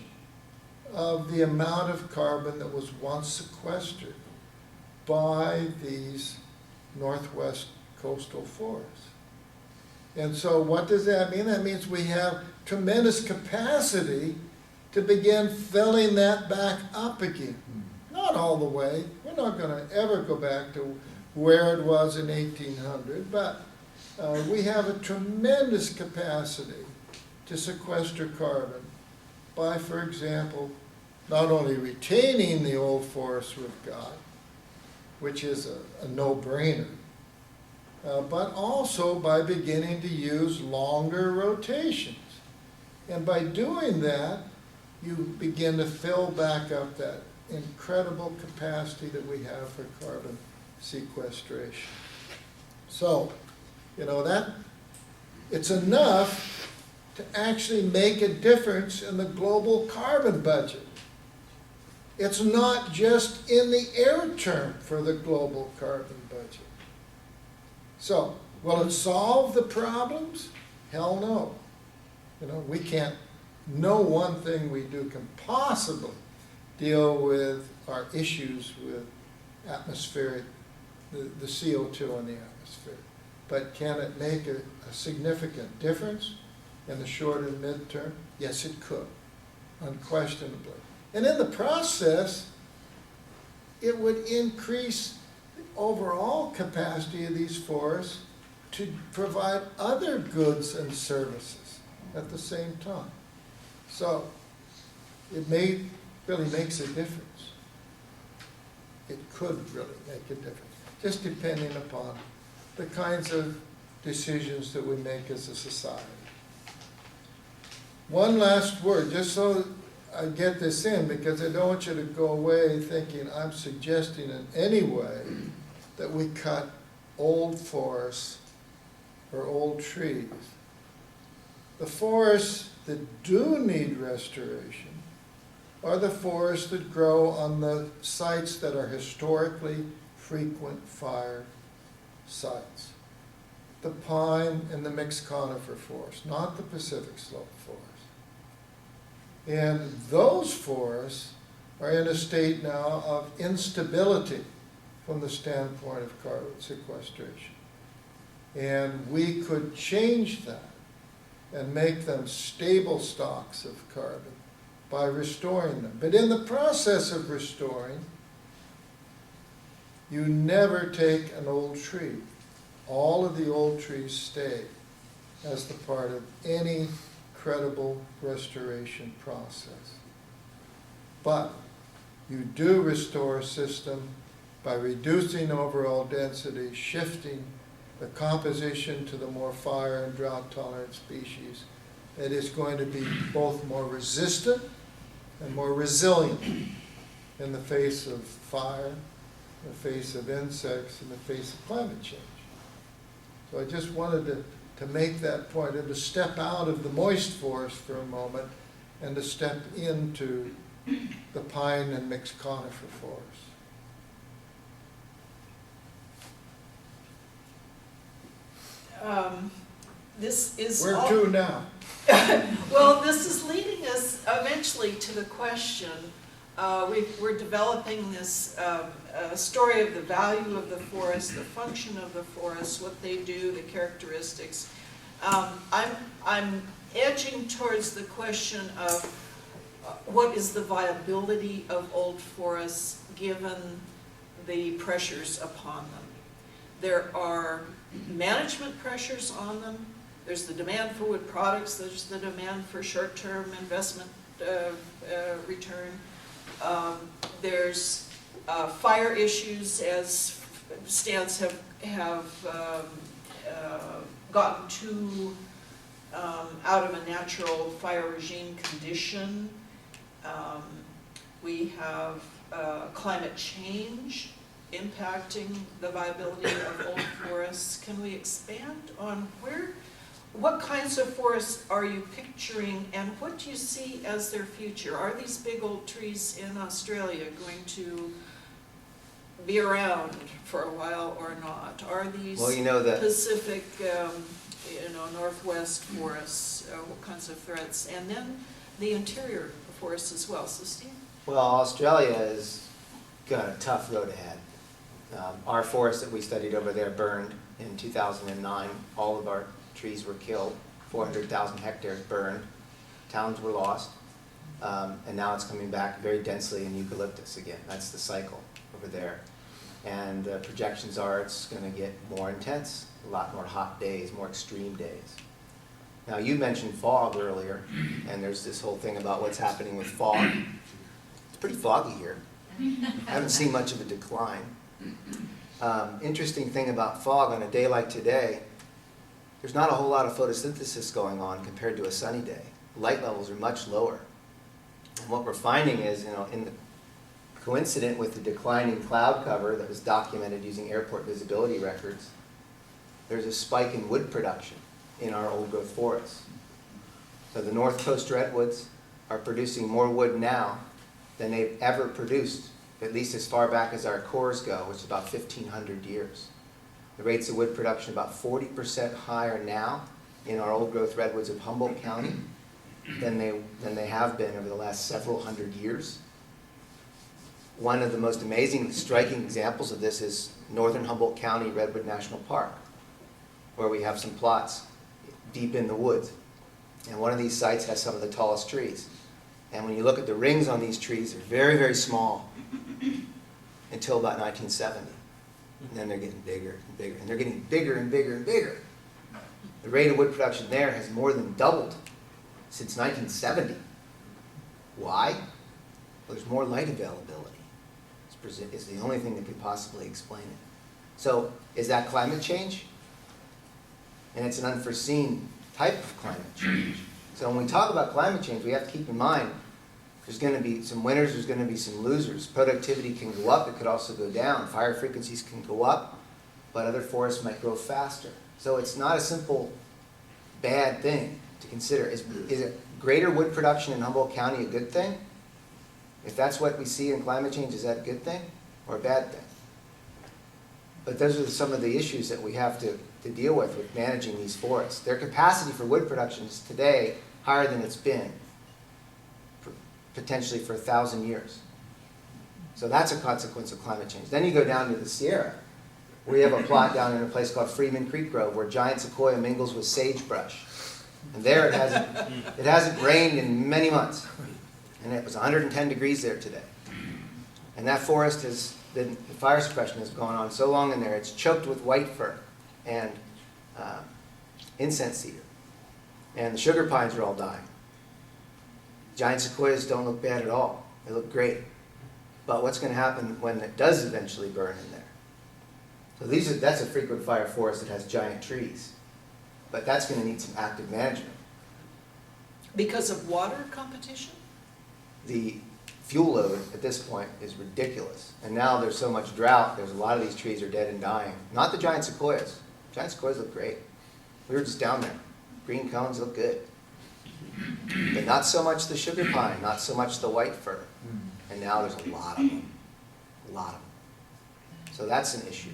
of the amount of carbon that was once sequestered by these northwest coastal forests. And so what does that mean? That means we have tremendous capacity to begin filling that back up again. Not all the way. We're not going to ever go back to where it was in 1800, but we have a tremendous capacity to sequester carbon by, for example, not only retaining the old forests we've got, which is a no-brainer, but also by beginning to use longer rotations. And by doing that, you begin to fill back up that incredible capacity that we have for carbon sequestration. So, that it's enough to actually make a difference in the global carbon budget. It's not just in the air term for the global carbon budget. So, will it solve the problems? Hell no. We can't, no one thing we do can possibly deal with our issues with atmospheric, the CO2 in the atmosphere. But can it make a significant difference in the short and mid-term? Yes, it could, unquestionably. And in the process, it would increase the overall capacity of these forests to provide other goods and services at the same time. So it really makes a difference. It could really make a difference, just depending upon the kinds of decisions that we make as a society. One last word, just so I get this in, because I don't want you to go away thinking I'm suggesting in any way that we cut old forests or old trees. The forests that do need restoration are the forests that grow on the sites that are historically frequent fire sites. The pine and the mixed conifer forest, not the Pacific slope forest. And those forests are in a state now of instability from the standpoint of carbon sequestration. And we could change that and make them stable stocks of carbon by restoring them. But in the process of restoring, you never take an old tree. All of the old trees stay as the part of any credible restoration process. But you do restore a system by reducing overall density, shifting the composition to the more fire and drought tolerant species that is going to be both more resistant and more resilient in the face of fire, in the face of insects, in the face of climate change. So I just wanted to make that point and to step out of the moist forest for a moment and to step into the pine and mixed conifer forest. This is Where all, to now? well, this is leading us eventually to the question. We're developing this story of the value of the forest, the function of the forest, what they do, the characteristics. I'm edging towards the question of what is the viability of old forests given the pressures upon them. There are management pressures on them. There's the demand for wood products. There's the demand for short-term investment return. There's fire issues as stands have gotten too out of a natural fire regime condition. We have climate change impacting the viability of old forests. Can we expand on what kinds of forests are you picturing, and what do you see as their future? Are these big old trees in Australia going to be around for a while or not? Are these Well, you know that Pacific, Northwest forests, what kinds of threats? And then the interior forests as well. So Steve? well, Australia has got a tough road ahead. Our forest that we studied over there burned in 2009. All of our trees were killed. 400,000 hectares burned. Towns were lost. And now it's coming back very densely in eucalyptus again. That's the cycle over there. And projections are it's going to get more intense, a lot more hot days, more extreme days. Now, you mentioned fog earlier, and there's this whole thing about what's happening with fog. It's pretty foggy here. I haven't seen much of a decline. Interesting thing about fog on a day like today, there's not a whole lot of photosynthesis going on compared to a sunny day. Light levels are much lower. And what we're finding is, coincident with the declining cloud cover that was documented using airport visibility records, there's a spike in wood production in our old growth forests. So the North Coast redwoods are producing more wood now than they've ever produced, at least as far back as our cores go, which is about 1,500 years. The rates of wood production about 40% higher now in our old growth redwoods of Humboldt County than they have been over the last several hundred years. One of the most amazing, striking examples of this is northern Humboldt County Redwood National Park, where we have some plots deep in the woods. And one of these sites has some of the tallest trees. And when you look at the rings on these trees, they're very, very small until about 1970. And then they're getting bigger and bigger. And they're getting bigger and bigger and bigger. The rate of wood production there has more than doubled since 1970. Why? Well, there's more light availability. It's the only thing that could possibly explain it. So is that climate change? And it's an unforeseen type of climate change. So when we talk about climate change, we have to keep in mind there's going to be some winners, there's going to be some losers. Productivity can go up, it could also go down. Fire frequencies can go up, but other forests might grow faster. So it's not a simple bad thing to consider. Is it greater wood production in Humboldt County a good thing? If that's what we see in climate change, is that a good thing or a bad thing? But those are some of the issues that we have to deal with managing these forests. Their capacity for wood production is today higher than it's been, potentially for 1,000 years. So that's a consequence of climate change. Then you go down to the Sierra. We have a plot down in a place called Freeman Creek Grove where giant sequoia mingles with sagebrush. And there it hasn't rained in many months. And it was 110 degrees there today. And that forest has been, the fire suppression has gone on so long in there, it's choked with white fir and incense cedar. And the sugar pines are all dying. Giant sequoias don't look bad at all. They look great. But what's going to happen when it does eventually burn in there? So that's a frequent fire forest that has giant trees. But that's going to need some active management. Because of water competition? The fuel load at this point is ridiculous. And now there's so much drought, there's a lot of these trees are dead and dying. Not the giant sequoias. Giant sequoias look great. We were just down there. Green cones look good. But not so much the sugar pine, not so much the white fir. And now there's a lot of them. A lot of them. So that's an issue.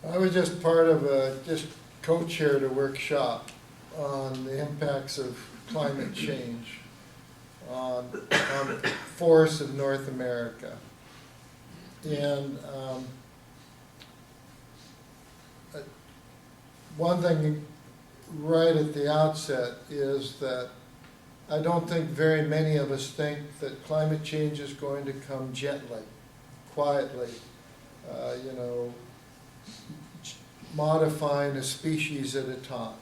I was just part of just co-chaired a workshop on the impacts of climate change on forests of North America. And one thing right at the outset is that I don't think very many of us think that climate change is going to come gently, quietly, modifying a species at a time.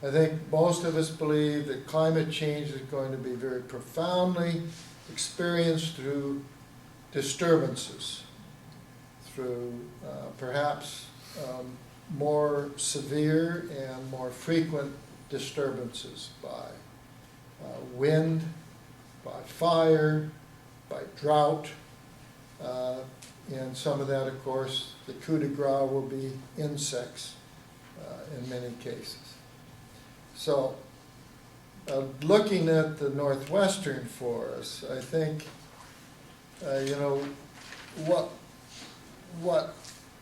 I think most of us believe that climate change is going to be very profoundly experienced through disturbances, through perhaps more severe and more frequent disturbances by wind, by fire, by drought. And some of that, of course, the coup de grace will be insects in many cases. So, looking at the northwestern forests, I think, what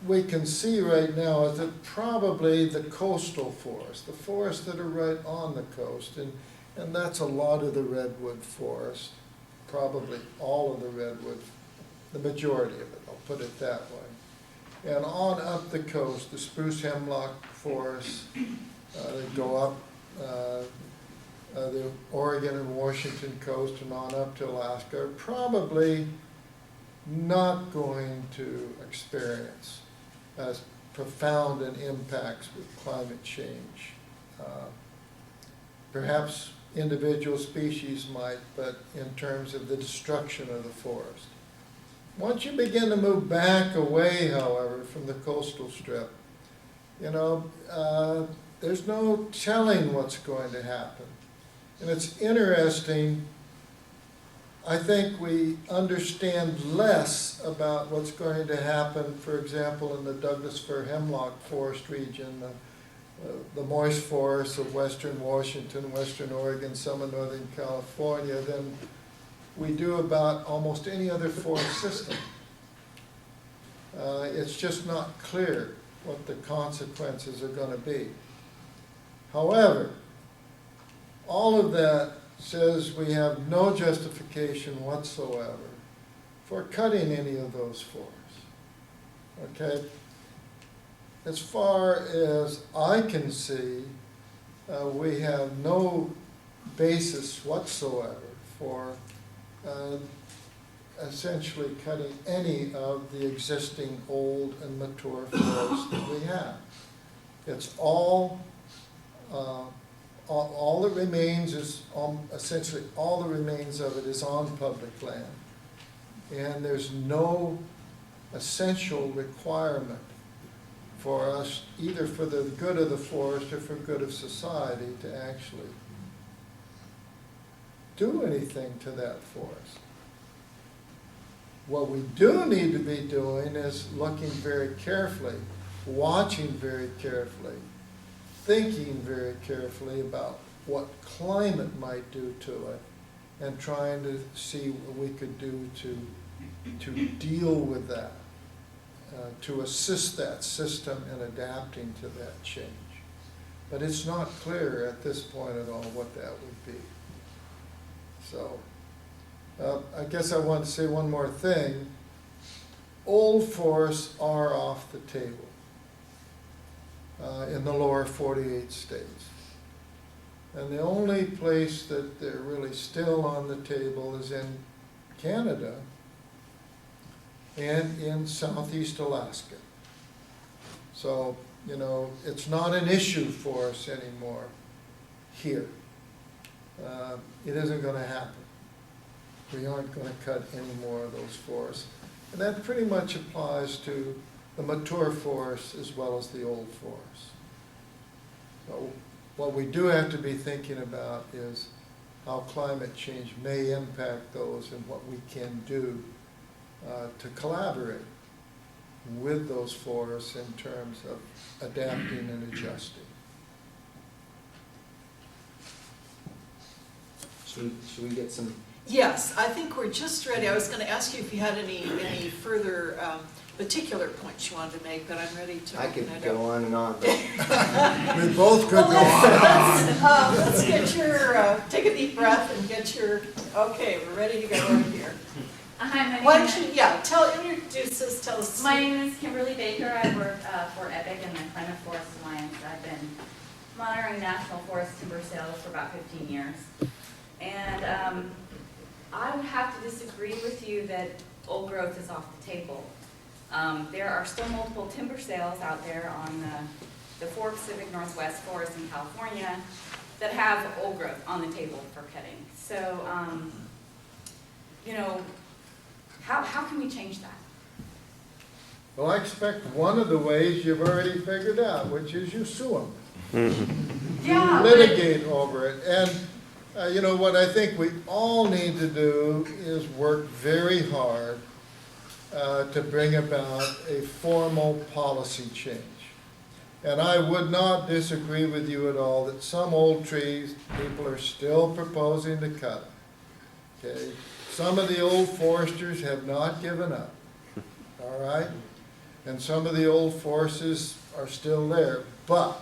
we can see right now is that probably the coastal forests, the forests that are right on the coast, and that's a lot of the redwood forest, probably all of the redwood, the majority of it, I'll put it that way. And on up the coast, the spruce hemlock forests that go up the Oregon and Washington coast and on up to Alaska are probably not going to experience as profound an impacts with climate change. Perhaps individual species might, but in terms of the destruction of the forest. Once you begin to move back away, however, from the coastal strip, there's no telling what's going to happen. And it's interesting, I think we understand less about what's going to happen, for example, in the Douglas fir hemlock forest region, the moist forests of western Washington, western Oregon, some of northern California, than we do about almost any other forest system. It's just not clear what the consequences are going to be. However, all of that says we have no justification whatsoever for cutting any of those forests. Okay? As far as I can see, we have no basis whatsoever for essentially cutting any of the existing old and mature forests that we have. It's all that remains is, essentially all that remains of it is on public land. And there's no essential requirement for us, either for the good of the forest or for good of society, to actually do anything to that forest. What we do need to be doing is looking very carefully, watching very carefully, thinking very carefully about what climate might do to it, and trying to see what we could do to deal with that, to assist that system in adapting to that change. But it's not clear at this point at all what that would be. So, I guess I want to say one more thing. Old forests are off the table in the lower 48 states. And the only place that they're really still on the table is in Canada and in Southeast Alaska. So, it's not an issue for us anymore here. It isn't going to happen. We aren't going to cut any more of those forests. And that pretty much applies to the mature forests as well as the old forests. So what we do have to be thinking about is how climate change may impact those and what we can do to collaborate with those forests in terms of adapting and adjusting. Should we get some? Yes, I think we're just ready. I was going to ask you if you had any further particular points you wanted to make, but I'm ready to I open could it go up. on and on. But We both could go on. Let's get your, take a deep breath and get your, okay, we're ready to go right here. Hi, Why don't you, introduce us, tell us. my name is Kimberly Baker. I work for EPIC and the Climate Forest Alliance. I've been monitoring national forest timber sales for about 15 years. And I would have to disagree with you that old growth is off the table. There are still multiple timber sales out there on the 4 Pacific Northwest forests in California that have old growth on the table for cutting. So, how can we change that? Well, I expect one of the ways you've already figured out, which is you sue them. Yeah, Litigate over it. And what I think we all need to do is work very hard to bring about a formal policy change. And I would not disagree with you at all that some old trees, people are still proposing to cut. Okay? Some of the old foresters have not given up, all right? And some of the old forests are still there. But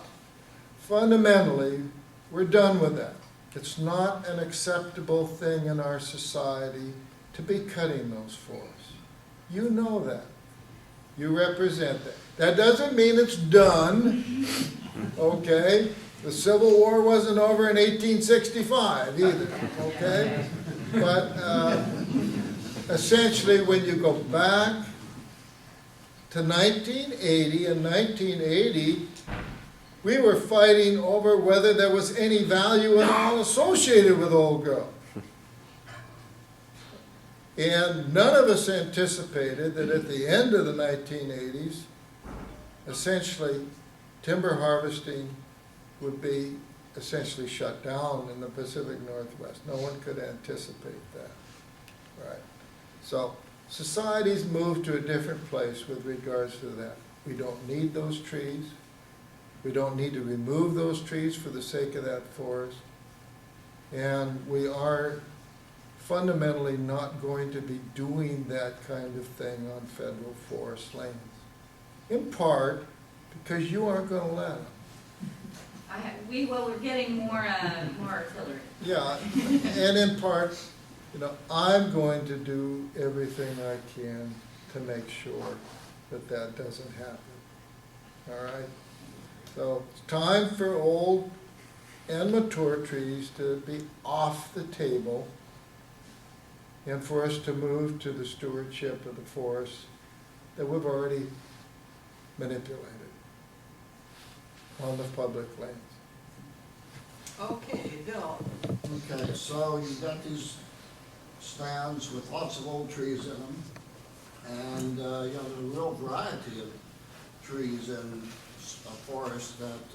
fundamentally, we're done with that. It's not an acceptable thing in our society to be cutting those forests. You know that. You represent that. That doesn't mean it's done, okay? The Civil War wasn't over in 1865 either, okay? But essentially, when you go back to 1980, in 1980, we were fighting over whether there was any value at all associated with old growth. And none of us anticipated that at the end of the 1980s, essentially, timber harvesting would be essentially shut down in the Pacific Northwest. No one could anticipate that, right? So society's moved to a different place with regards to that. We don't need those trees. We don't need to remove those trees for the sake of that forest. And we are fundamentally not going to be doing that kind of thing on federal forest lands. In part, because you aren't going to let them. We're getting more artillery. Yeah, and in part, I'm going to do everything I can to make sure that that doesn't happen. All right? So it's time for old and mature trees to be off the table and for us to move to the stewardship of the forests that we've already manipulated on the public lands. Okay, Bill. Okay, so you've got these stands with lots of old trees in them, and there's a real variety of trees in a forest that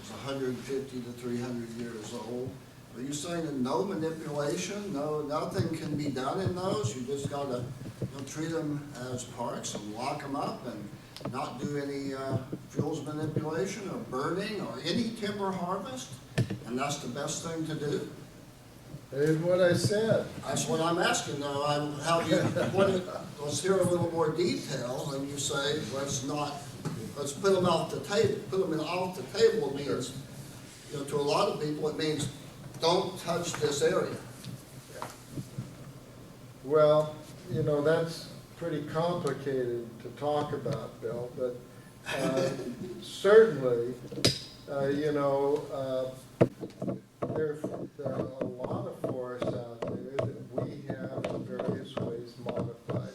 is 150 to 300 years old. Are you saying that no manipulation, nothing can be done in those? You just got to treat them as parks and lock them up and not do any fuels manipulation or burning or any timber harvest? And that's the best thing to do? Here's what I said. That's what I'm asking now. Let's hear a little more detail when you say let's put them off the table. Put them off the table means, to a lot of people, it means don't touch this area. Well, that's pretty complicated to talk about, Bill, but certainly, there are a lot of forests out there that we have in various ways modified.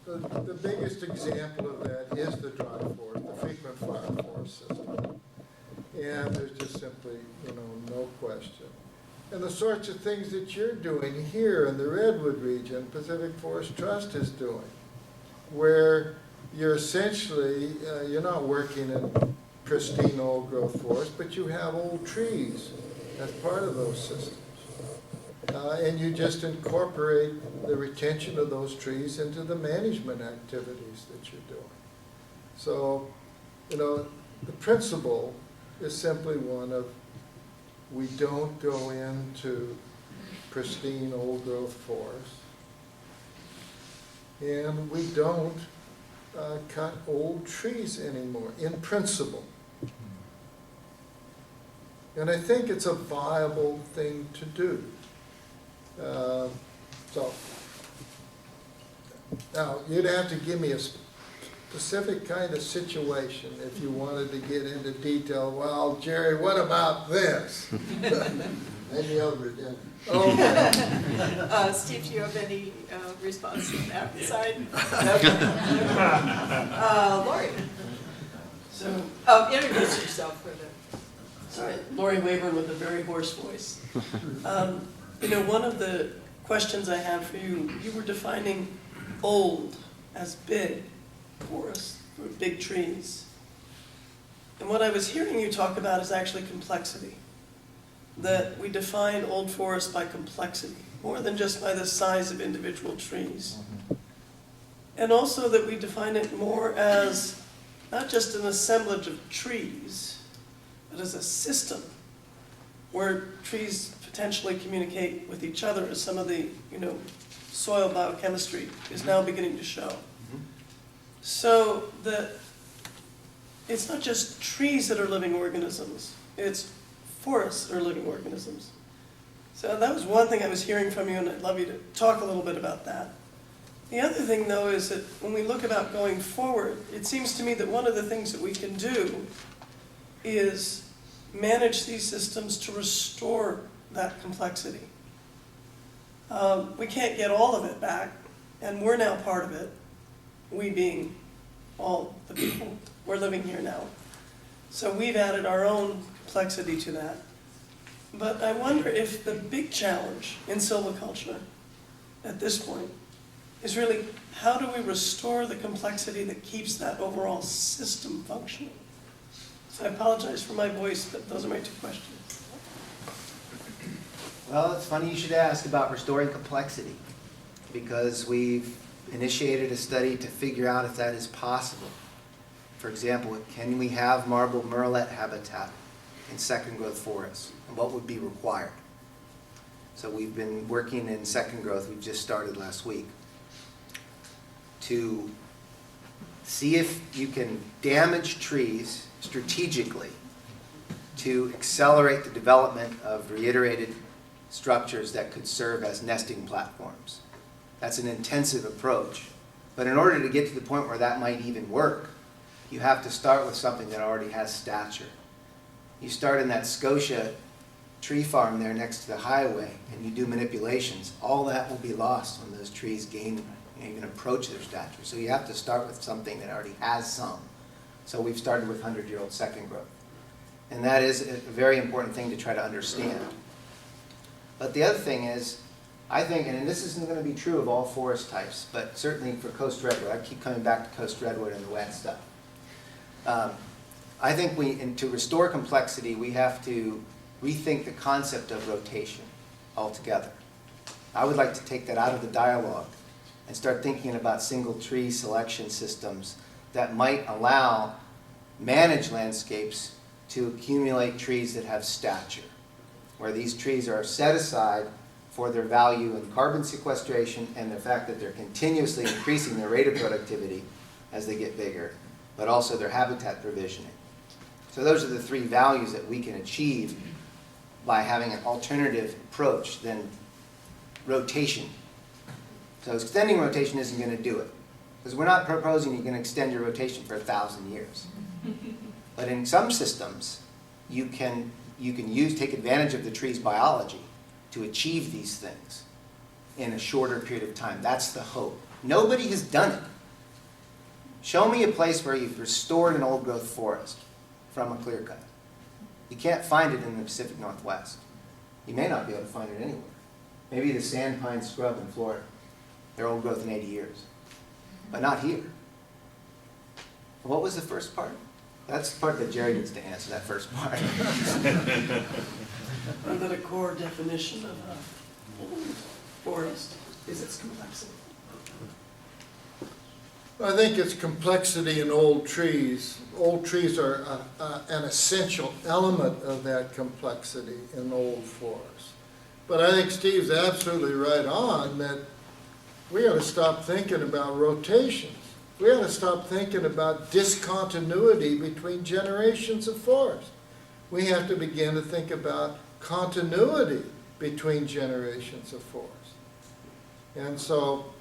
And the biggest example of that is the dry forest, the frequent fire forest system. And there's just simply, no question. And the sorts of things that you're doing here in the Redwood region, Pacific Forest Trust is doing, where you're essentially, you're not working in pristine old growth forest, but you have old trees as part of those systems. And you just incorporate the retention of those trees into the management activities that you're doing. So, the principle is simply one of we don't go into pristine old growth forests, and we don't cut old trees anymore, in principle. And I think it's a viable thing to do. So, now, you'd have to give me a specific kind of situation if you wanted to get into detail. Well, Jerry, what about this? Maybe over dinner. Okay. Steve, do you have any response from that side? Lori, So, introduce yourself for the. sorry, Lori Wayburn with a very hoarse voice. One of the questions I have for you, you were defining old as big forests, or big trees. And what I was hearing you talk about is actually complexity. That we define old forest by complexity, more than just by the size of individual trees. And also that we define it more as not just an assemblage of trees, but as a system where trees potentially communicate with each other, as some of the, soil biochemistry is now beginning to show. So that it's not just trees that are living organisms, it's forests that are living organisms. So that was one thing I was hearing from you, and I'd love you to talk a little bit about that. The other thing, though, is that when we look about going forward, it seems to me that one of the things that we can do is manage these systems to restore that complexity. We can't get all of it back, and we're now part of it, we being all the people. We're living here now. So we've added our own complexity to that. But I wonder if the big challenge in silviculture at this point is really how do we restore the complexity that keeps that overall system functioning? So I apologize for my voice, but those are my two questions. Well, it's funny you should ask about restoring complexity, because we've initiated a study to figure out if that is possible. For example, can we have marble murrelet habitat in second growth forests, and what would be required? So we've been working in second growth, we just started last week, to see if you can damage trees strategically to accelerate the development of reiterated structures that could serve as nesting platforms. That's an intensive approach. But in order to get to the point where that might even work, you have to start with something that already has stature. You start in that Scotia tree farm there next to the highway, and you do manipulations, all that will be lost when those trees gain, even approach their stature. So you have to start with something that already has some. So we've started with 100-year-old second growth. And that is a very important thing to try to understand. But the other thing is, I think, and this isn't going to be true of all forest types, but certainly for coast redwood, I keep coming back to coast redwood and the wet stuff. I think to restore complexity, we have to rethink the concept of rotation altogether. I would like to take that out of the dialogue and start thinking about single tree selection systems that might allow managed landscapes to accumulate trees that have stature, where these trees are set aside for their value in carbon sequestration and the fact that they're continuously increasing their rate of productivity as they get bigger, but also their habitat provisioning. So those are the three values that we can achieve by having an alternative approach than rotation. So extending rotation isn't going to do it, because we're not proposing you're going to extend your rotation for 1,000 years. But in some systems, you can take advantage of the tree's biology to achieve these things in a shorter period of time. That's the hope. Nobody has done it. Show me a place where you've restored an old growth forest from a clear cut. You can't find it in the Pacific Northwest. You may not be able to find it anywhere. Maybe the sand pine scrub in Florida. They're old growth in 80 years. But not here. What was the first part? That's the part that Jerry needs to answer, that first part. And that a core definition of a forest is its complexity. I think it's complexity in old trees. Old trees are an essential element of that complexity in old forests. But I think Steve's absolutely right on that we ought to stop thinking about rotations. We ought to stop thinking about discontinuity between generations of forest. We have to begin to think about continuity between generations of forest. And so,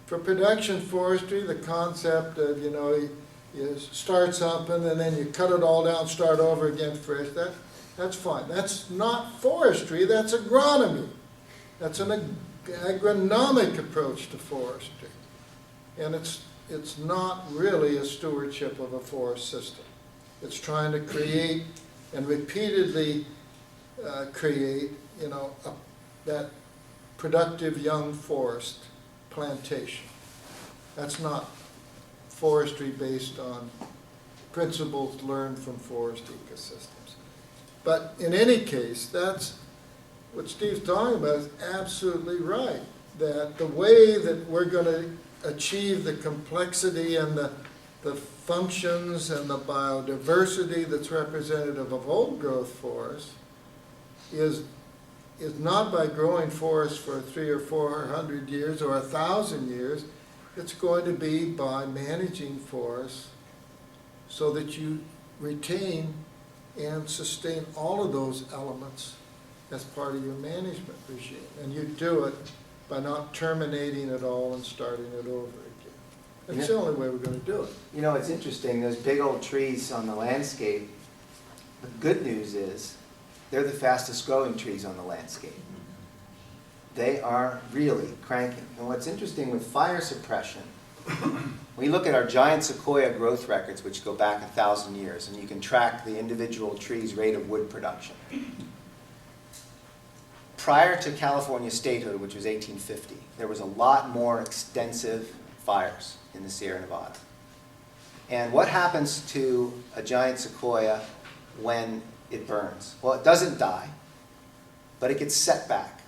for production forestry, the concept of, it starts up and then you cut it all down, start over again fresh, that's fine. That's not forestry, that's agronomy. That's an agronomic approach to forestry. And it's not really a stewardship of a forest system. It's trying to create and repeatedly create, that productive young forest plantation. That's not forestry based on principles learned from forest ecosystems. But in any case, that's what Steve's talking about is absolutely right. That the way that we're going to achieve the complexity and the functions and the biodiversity that's representative of old growth forests is not by growing forests for 300 or 400 years or 1,000 years. It's going to be by managing forests so that you retain and sustain all of those elements as part of your management regime. And you do it by not terminating it all and starting it over again. That's the only way we're going to do it. You know, it's interesting, those big old trees on the landscape, the good news is they're the fastest growing trees on the landscape. They are really cranking. And what's interesting with fire suppression, we look at our giant sequoia growth records, which go back 1,000 years, and you can track the individual tree's rate of wood production. Prior to California statehood, which was 1850, there was a lot more extensive fires in the Sierra Nevada. And what happens to a giant sequoia when it burns? Well, it doesn't die, but it gets set back.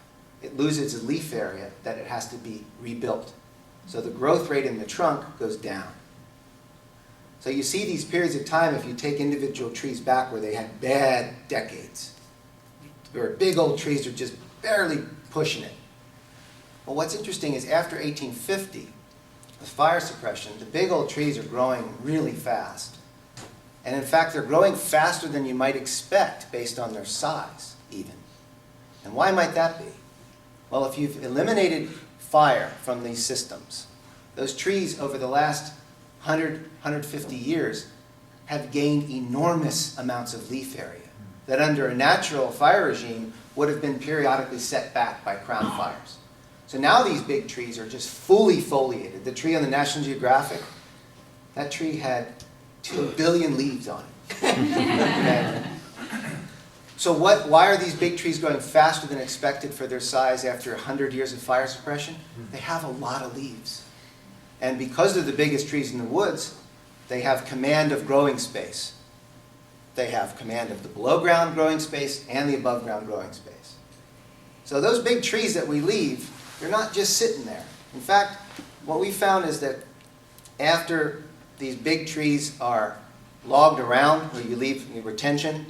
It loses its leaf area that it has to be rebuilt. So the growth rate in the trunk goes down. So you see these periods of time, if you take individual trees back where they had bad decades, where big old trees are just barely pushing it. Well, what's interesting is after 1850, with fire suppression, the big old trees are growing really fast. And in fact, they're growing faster than you might expect based on their size, even. And why might that be? Well, if you've eliminated fire from these systems, those trees over the last 100, 150 years have gained enormous amounts of leaf area that under a natural fire regime would have been periodically set back by crown fires. So now these big trees are just fully foliated. The tree on the National Geographic, that tree had 2 billion leaves on it. So why are these big trees growing faster than expected for their size after 100 years of fire suppression? They have a lot of leaves. And because they're the biggest trees in the woods, they have command of growing space. They have command of the below ground growing space and the above ground growing space. So those big trees that we leave, they're not just sitting there. In fact, what we found is that after these big trees are logged around, where you leave your retention,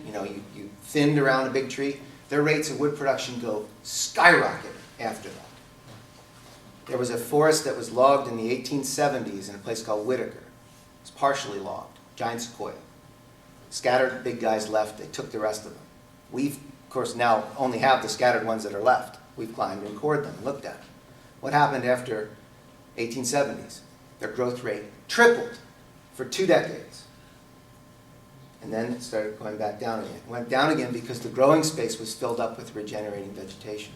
you thinned around a big tree, their rates of wood production go skyrocket after that. There was a forest that was logged in the 1870s in a place called Whitaker. It's partially logged, giant sequoia. Scattered big guys left, they took the rest of them. We've, of course, now only have the scattered ones that are left. We've climbed and cored them, looked at them. What happened after 1870s? Their growth rate tripled for 2 decades. And then it started going back down again. It went down again because the growing space was filled up with regenerating vegetation.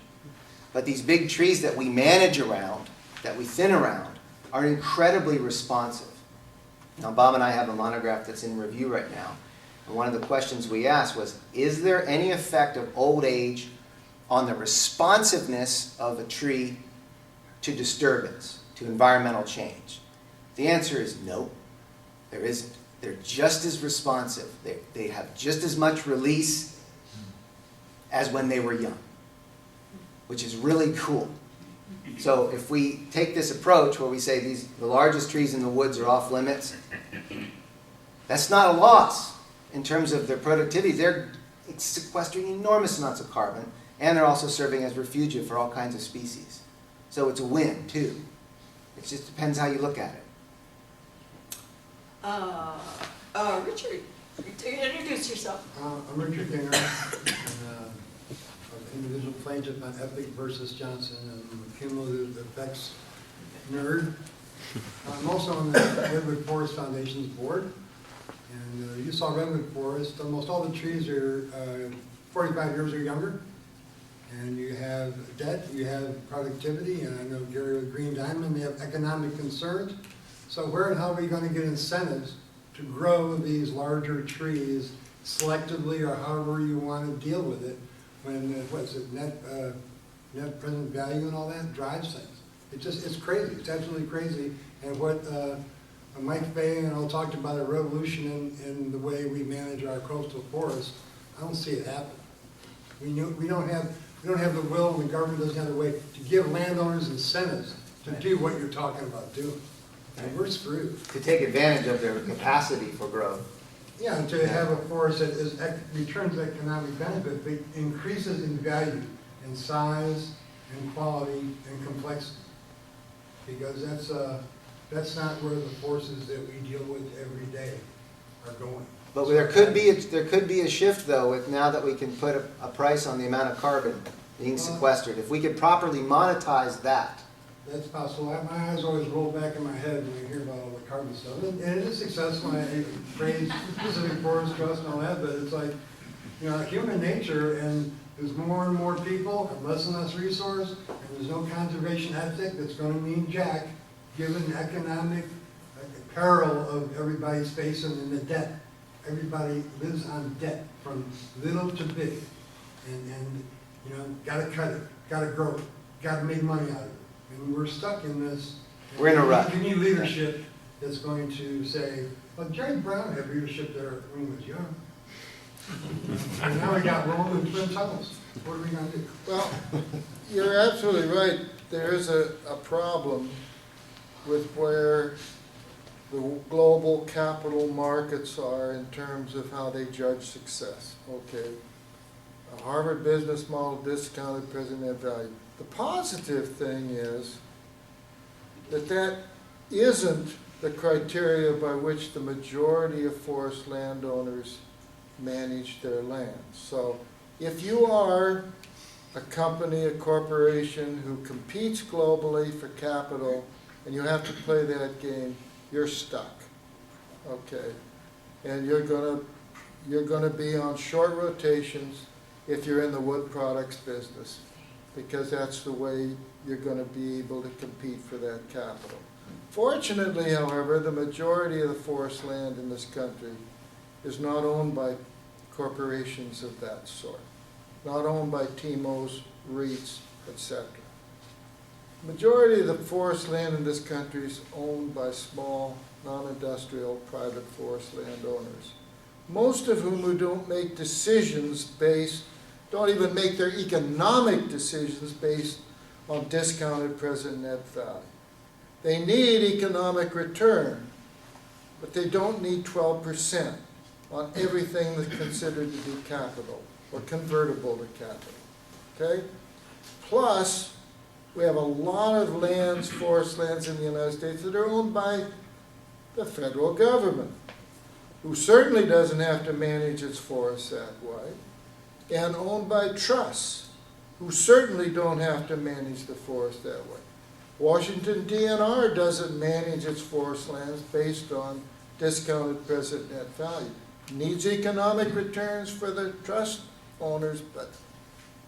But these big trees that we manage around, that we thin around, are incredibly responsive. Now, Bob and I have a monograph that's in review right now. And one of the questions we asked was, is there any effect of old age on the responsiveness of a tree to disturbance, to environmental change? The answer is no, there isn't. They're just as responsive. They have just as much release as when they were young, which is really cool. So if we take this approach where we say the largest trees in the woods are off limits, that's not a loss in terms of their productivity. They're sequestering enormous amounts of carbon, and they're also serving as refugia for all kinds of species. So it's a win, too. It just depends how you look at it. Richard, introduce yourself. I'm Richard Dinger. I'm an individual plaintiff on Epic versus Johnson. I'm a cumulative effects nerd. I'm also on the Redwood Forest Foundation's board. And you saw Redwood Forest. Almost all the trees are 45 years or younger. And you have debt, you have productivity, and I know Gary with Green Diamond, they have economic concerns. So where and how are we going to get incentives to grow these larger trees selectively, or however you want to deal with it, when, what's it, net present value and all that drives things. It's crazy. It's absolutely crazy. And what Mike Fay and I talked about, a revolution in the way we manage our coastal forests, I don't see it happen. We don't have the will, and the government doesn't have the way to give landowners incentives to do what you're talking about doing. And we're screwed. To take advantage of their capacity for growth. Yeah, and to have a forest that is, returns economic benefit, but increases in value, in size, and quality, and complexity. Because that's not where the forces that we deal with every day are going. But there could be a shift though, with now that we can put a price on the amount of carbon being sequestered. If we could properly monetize that. That's possible. My eyes always roll back in my head when I hear about all the carbon stuff. And it is successful, and I praise Pacific Forest Trust and all that, but it's like, human nature, and there's more and more people and less resource, and there's no conservation ethic that's gonna mean jack, given the economic peril of everybody's facing in the debt. Everybody lives on debt from little to big. And gotta cut it, gotta grow it, gotta make money out of it. And we're stuck in this. We're in a rut. We need leadership that's going to say, well, Jerry Brown had leadership there when he was young. And now we got rolling twin tunnels. What are we gonna do? Well, you're absolutely right. There is a problem with where the global capital markets are in terms of how they judge success. Okay. A Harvard business model discounted present net value. The positive thing is that isn't the criteria by which the majority of forest landowners manage their land. So if you are a company, a corporation who competes globally for capital and you have to play that game, you're stuck, okay? And you're gonna be on short rotations if you're in the wood products business, because that's the way you're gonna be able to compete for that capital. Fortunately, however, the majority of the forest land in this country is not owned by corporations of that sort, not owned by TIMOs, REITs, etc. Majority of the forest land in this country is owned by small, non-industrial, private forest landowners, most of whom don't make decisions don't even make their economic decisions based on discounted present net value. They need economic return, but they don't need 12% on everything that's considered to be capital or convertible to capital, okay? Plus, we have a lot of lands, forest lands in the United States that are owned by the federal government, who certainly doesn't have to manage its forests that way, and owned by trusts, who certainly don't have to manage the forest that way. Washington DNR doesn't manage its forest lands based on discounted present net value. Needs economic returns for the trust owners, but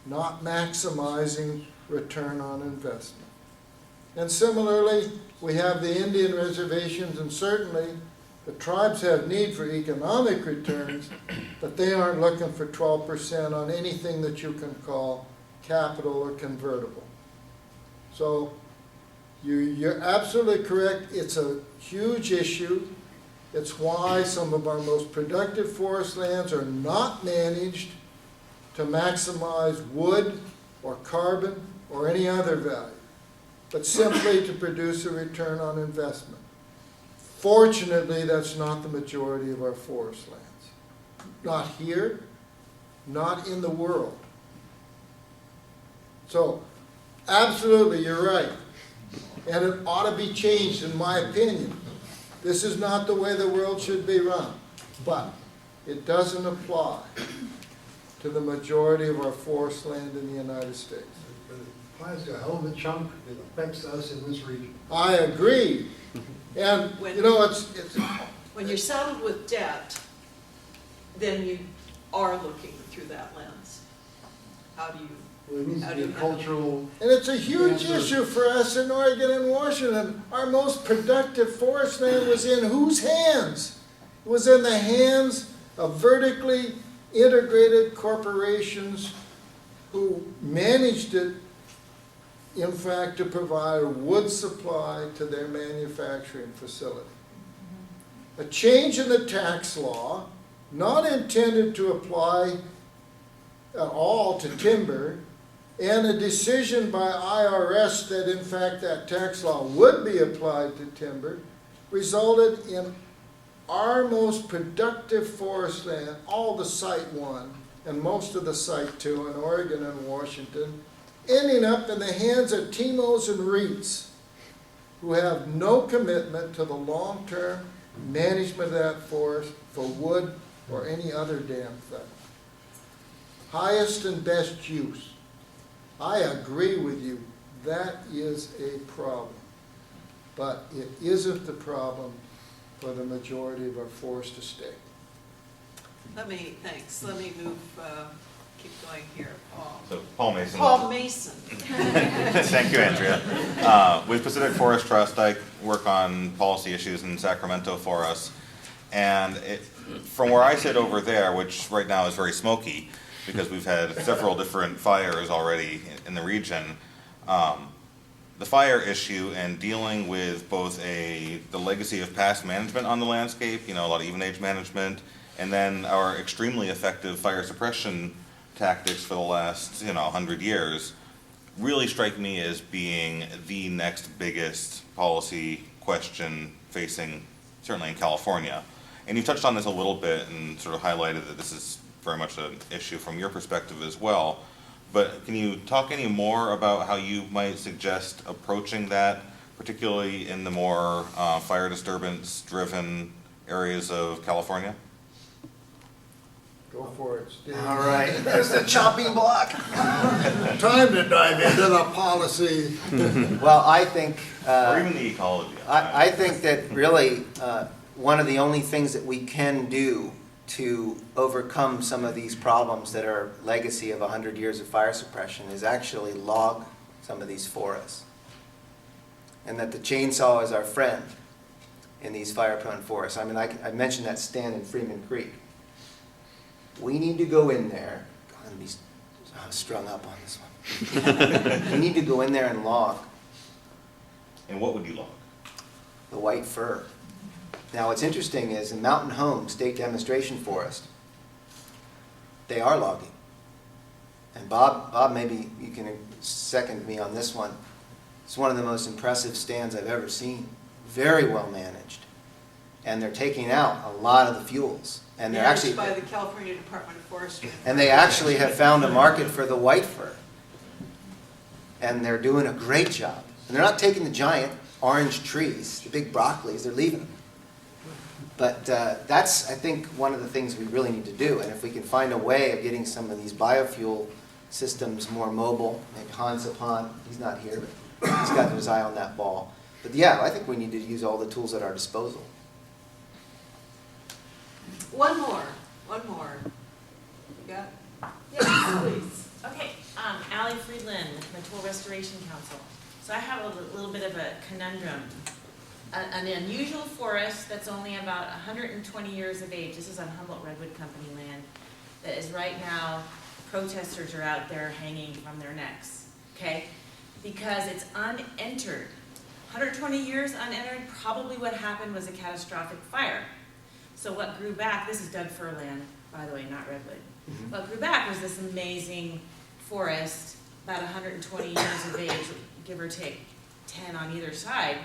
not maximizing return on investment. And similarly, we have the Indian reservations, and certainly the tribes have need for economic returns, but they aren't looking for 12% on anything that you can call capital or convertible. So you're absolutely correct. It's a huge issue. It's why some of our most productive forest lands are not managed to maximize wood or carbon or any other value, but simply to produce a return on investment. Fortunately, that's not the majority of our forest lands. Not here, not in the world. So, absolutely, you're right. And it ought to be changed, in my opinion. This is not the way the world should be run. But it doesn't apply to the majority of our forest land in the United States. But it applies to a hell of a chunk that affects us in this region. I agree. And, it's When you're saddled with debt, then you are looking through that lens. How do you, Well, it needs How to do be you a handle it? cultural. And it's a huge Answer. issue for us in Oregon and Washington. Our most productive forest land was in whose hands? It was in the hands of vertically integrated corporations who managed it, in fact, to provide a wood supply to their manufacturing facility. A change in the tax law, not intended to apply at all to timber, and a decision by IRS that in fact that tax law would be applied to timber resulted in our most productive forest land, all the Site 1 and most of the Site 2 in Oregon and Washington, ending up in the hands of TIMOs and REITs who have no commitment to the long-term management of that forest for wood or any other damn thing. Highest and best use. I agree with you, that is a problem. But it isn't the problem for the majority of our forest estate. Thanks, let me move, keep going here, Paul. So Paul Mason. Paul Mason. Thank you, Andrea. With Pacific Forest Trust, I work on policy issues in Sacramento for us. And from where I sit over there, which right now is very smoky, because we've had several different fires already in the region, the fire issue and dealing with both the legacy of past management on the landscape, a lot of even age management, and then our extremely effective fire suppression tactics for the last 100 years really strike me as being the next biggest policy question facing certainly in California. And you touched on this a little bit and sort of highlighted that this is very much an issue from your perspective as well. But can you talk any more about how you might suggest approaching that, particularly in the more fire disturbance-driven areas of California? Go for it, Steve. All right, there's the chopping block. Time to dive into the policy. Well, I think, Or even the ecology. I think that really one of the only things that we can do to overcome some of these problems that are legacy of 100 years of fire suppression is actually log some of these forests. And that the chainsaw is our friend in these fire-prone forests. I mean, I mentioned that stand in Freeman Creek. We need to go in there. God, I'm going to be strung up on this one. We need to go in there and log And what would you log? the white fir. Now, what's interesting is in Mountain Home State Demonstration Forest, they are logging. And Bob, maybe you can second me on this one. It's one of the most impressive stands I've ever seen. Very well managed. And they're taking out a lot of the fuels. And they're Managed actually, by the California Department of Forestry. and they actually have found a market for the white fir. And they're doing a great job. And they're not taking the giant orange trees, the big broccolis, they're leaving them. But that's, I think, one of the things we really need to do. And if we can find a way of getting some of these biofuel systems more mobile, maybe Hans upon, he's not here, but he's got his eye on that ball. But yeah, I think we need to use all the tools at our disposal. One more. You got? Yes, please. Okay, Allie Friedland with Matul Restoration Council. So I have a little bit of a conundrum. An unusual forest that's only about 120 years of age, this is on Humboldt Redwood Company land, that is right now, protesters are out there hanging from their necks, okay? Because it's unentered. 120 years unentered, probably what happened was a catastrophic fire. So what grew back, this is Doug fir land, by the way, not redwood. What grew back was this amazing forest, about 120 years of age, give or take 10 on either side,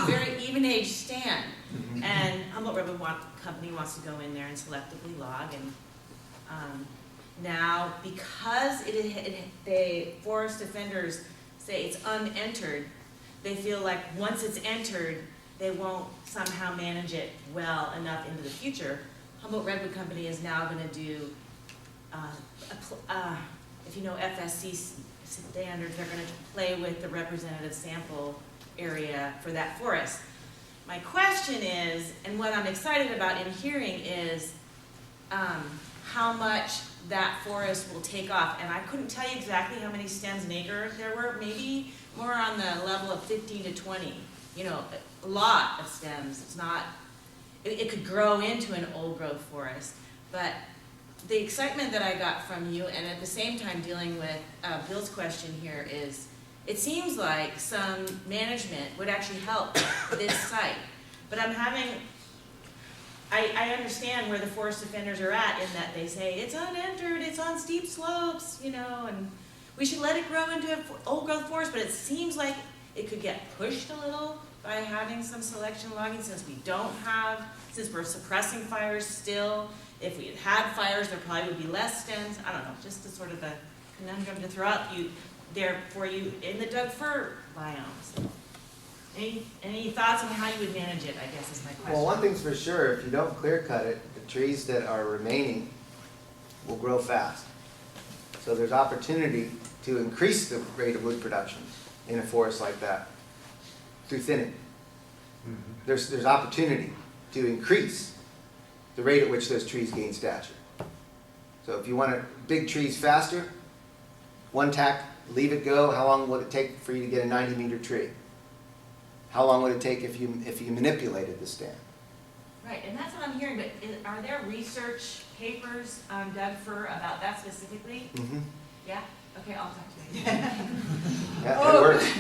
very even age stand. And Humboldt Redwood Company wants to go in there and selectively log. And now, because the forest defenders say it's unentered, they feel like once it's entered, they won't somehow manage it well enough into the future. Humboldt Redwood Company is now going to do, if you know FSC standards, they're going to play with the representative sample area for that forest. My question is, and what I'm excited about in hearing is how much that forest will take off. And I couldn't tell you exactly how many stems an acre there were, maybe more on the level of 15 to 20. A lot of stems. It's not, it could grow into an old growth forest. But the excitement that I got from you, and at the same time dealing with Bill's question here, is it seems like some management would actually help this site. But I understand where the forest defenders are at in that they say it's unentered, it's on steep slopes, and we should let it grow into an old growth forest, but it seems like it could get pushed a little by having some selection logging since we're suppressing fires still. If we had had fires, there probably would be less stems. I don't know, just a sort of a conundrum to throw out for you in the Doug fir biomes. Any thoughts on how you would manage it, I guess is my question. Well, one thing's for sure, if you don't clear cut it, the trees that are remaining will grow fast. So there's opportunity to increase the rate of wood production in a forest like that through thinning. There's opportunity to increase the rate at which those trees gain stature. So if you want big trees faster, one tack, leave it go. How long would it take for you to get a 90-meter tree? How long would it take if you manipulated the stand? Right, and that's what I'm hearing, but are there research papers on Doug fir about that specifically? Mm-hmm. Yeah? Okay, I'll talk to you. Yeah, it works.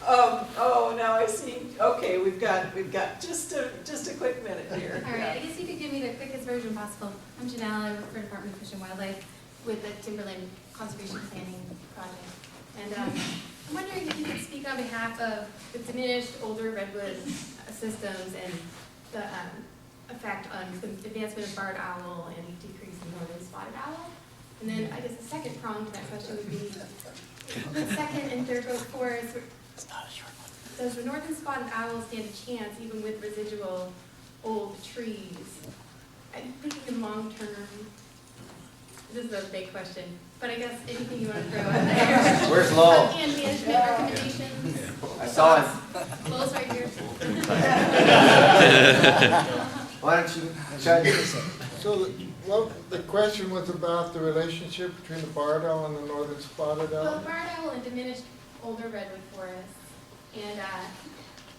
Oh, now I see. Okay, we've got just a quick minute here. All right, I guess you could give me the quickest version possible. I'm Janelle, I work for Department of Fish and Wildlife with the Timberland Conservation Planning Project. And I'm wondering if you could speak on behalf of the diminished older redwood systems and the effect on the advancement of barred owl and decrease in northern spotted owl. And then I guess the second prong to that question would be, with second and third growth forests, does the northern spotted owl stand a chance even with residual old trees? I'm thinking in long term. This is a big question, but I guess anything you want to throw out there. Where's Lowell? And management recommendations. I saw him. Lowell's right here. Why don't you try this? So the question was about the relationship between the barred owl and the northern spotted Well, owl? barred owl and diminished older redwood forests, and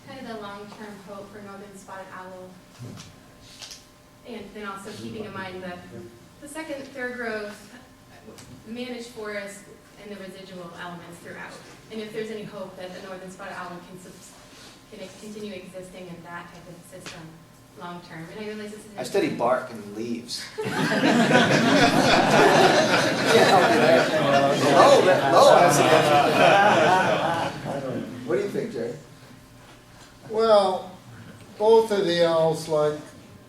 kind of the long-term hope for northern spotted owl. And then also keeping in mind the second, third growth, managed forest, and the residual elements throughout. And if there's any hope that the northern spotted owl can continue existing in that type of system long-term. And I realize this is. I study bark and leaves. What do you think, Jay? Well, both of the owls like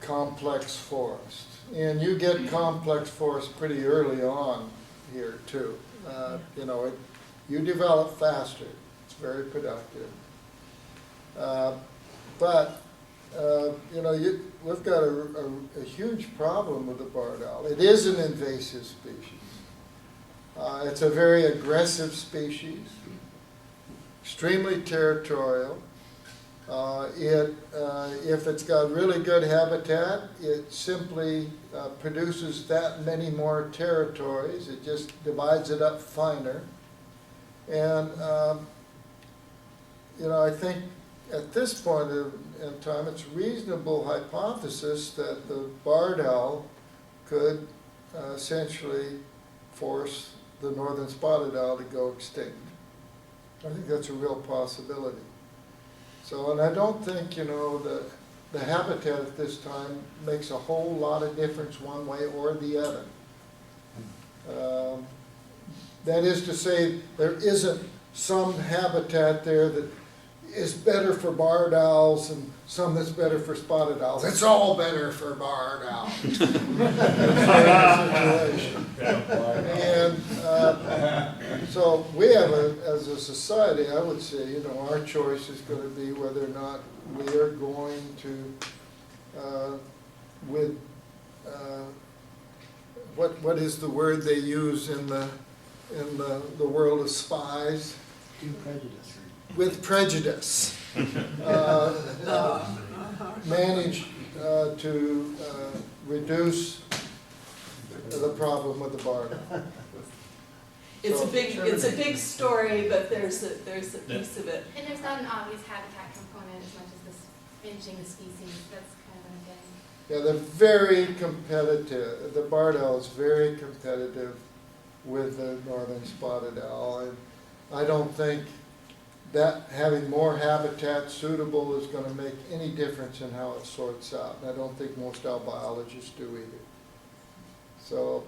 complex forest. And you get complex forest pretty early on here too. You develop faster. It's very productive. We've got a huge problem with the barred owl. It is an invasive species. It's a very aggressive species, extremely territorial. If it's got really good habitat, it simply produces that many more territories. It just divides it up finer. And, I think at this point in time, it's a reasonable hypothesis that the barred owl could essentially force the northern spotted owl to go extinct. I think that's a real possibility. So, and I don't think, the habitat at this time makes a whole lot of difference one way or the other. That is to say, there isn't some habitat there that is better for barred owls and some that's better for spotted owls. It's all better for barred owls. And so we have, as a society, I would say, our choice is going to be whether or not we are going to, what is the word they use in the world of spies? With prejudice, manage to reduce the problem with the barred owl. It's a big story, but there's a piece of it. And there's not an obvious habitat component as much as this managing the species. That's kind of what I'm getting. Yeah, they're very competitive. The barred owl is very competitive with the northern spotted owl. And I don't think that having more habitat suitable is going to make any difference in how it sorts out. And I don't think most owl biologists do either. So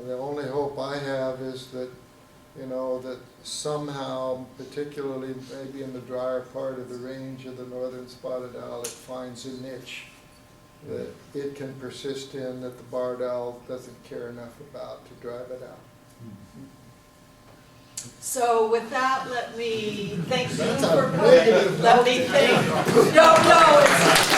the only hope I have is that you know, that somehow, particularly maybe in the drier part of the range of the northern spotted owl, it finds a niche that it can persist in, that the barred owl doesn't care enough about to drive it out. So with that, let me thank you That's for a negative let me thank, no, it's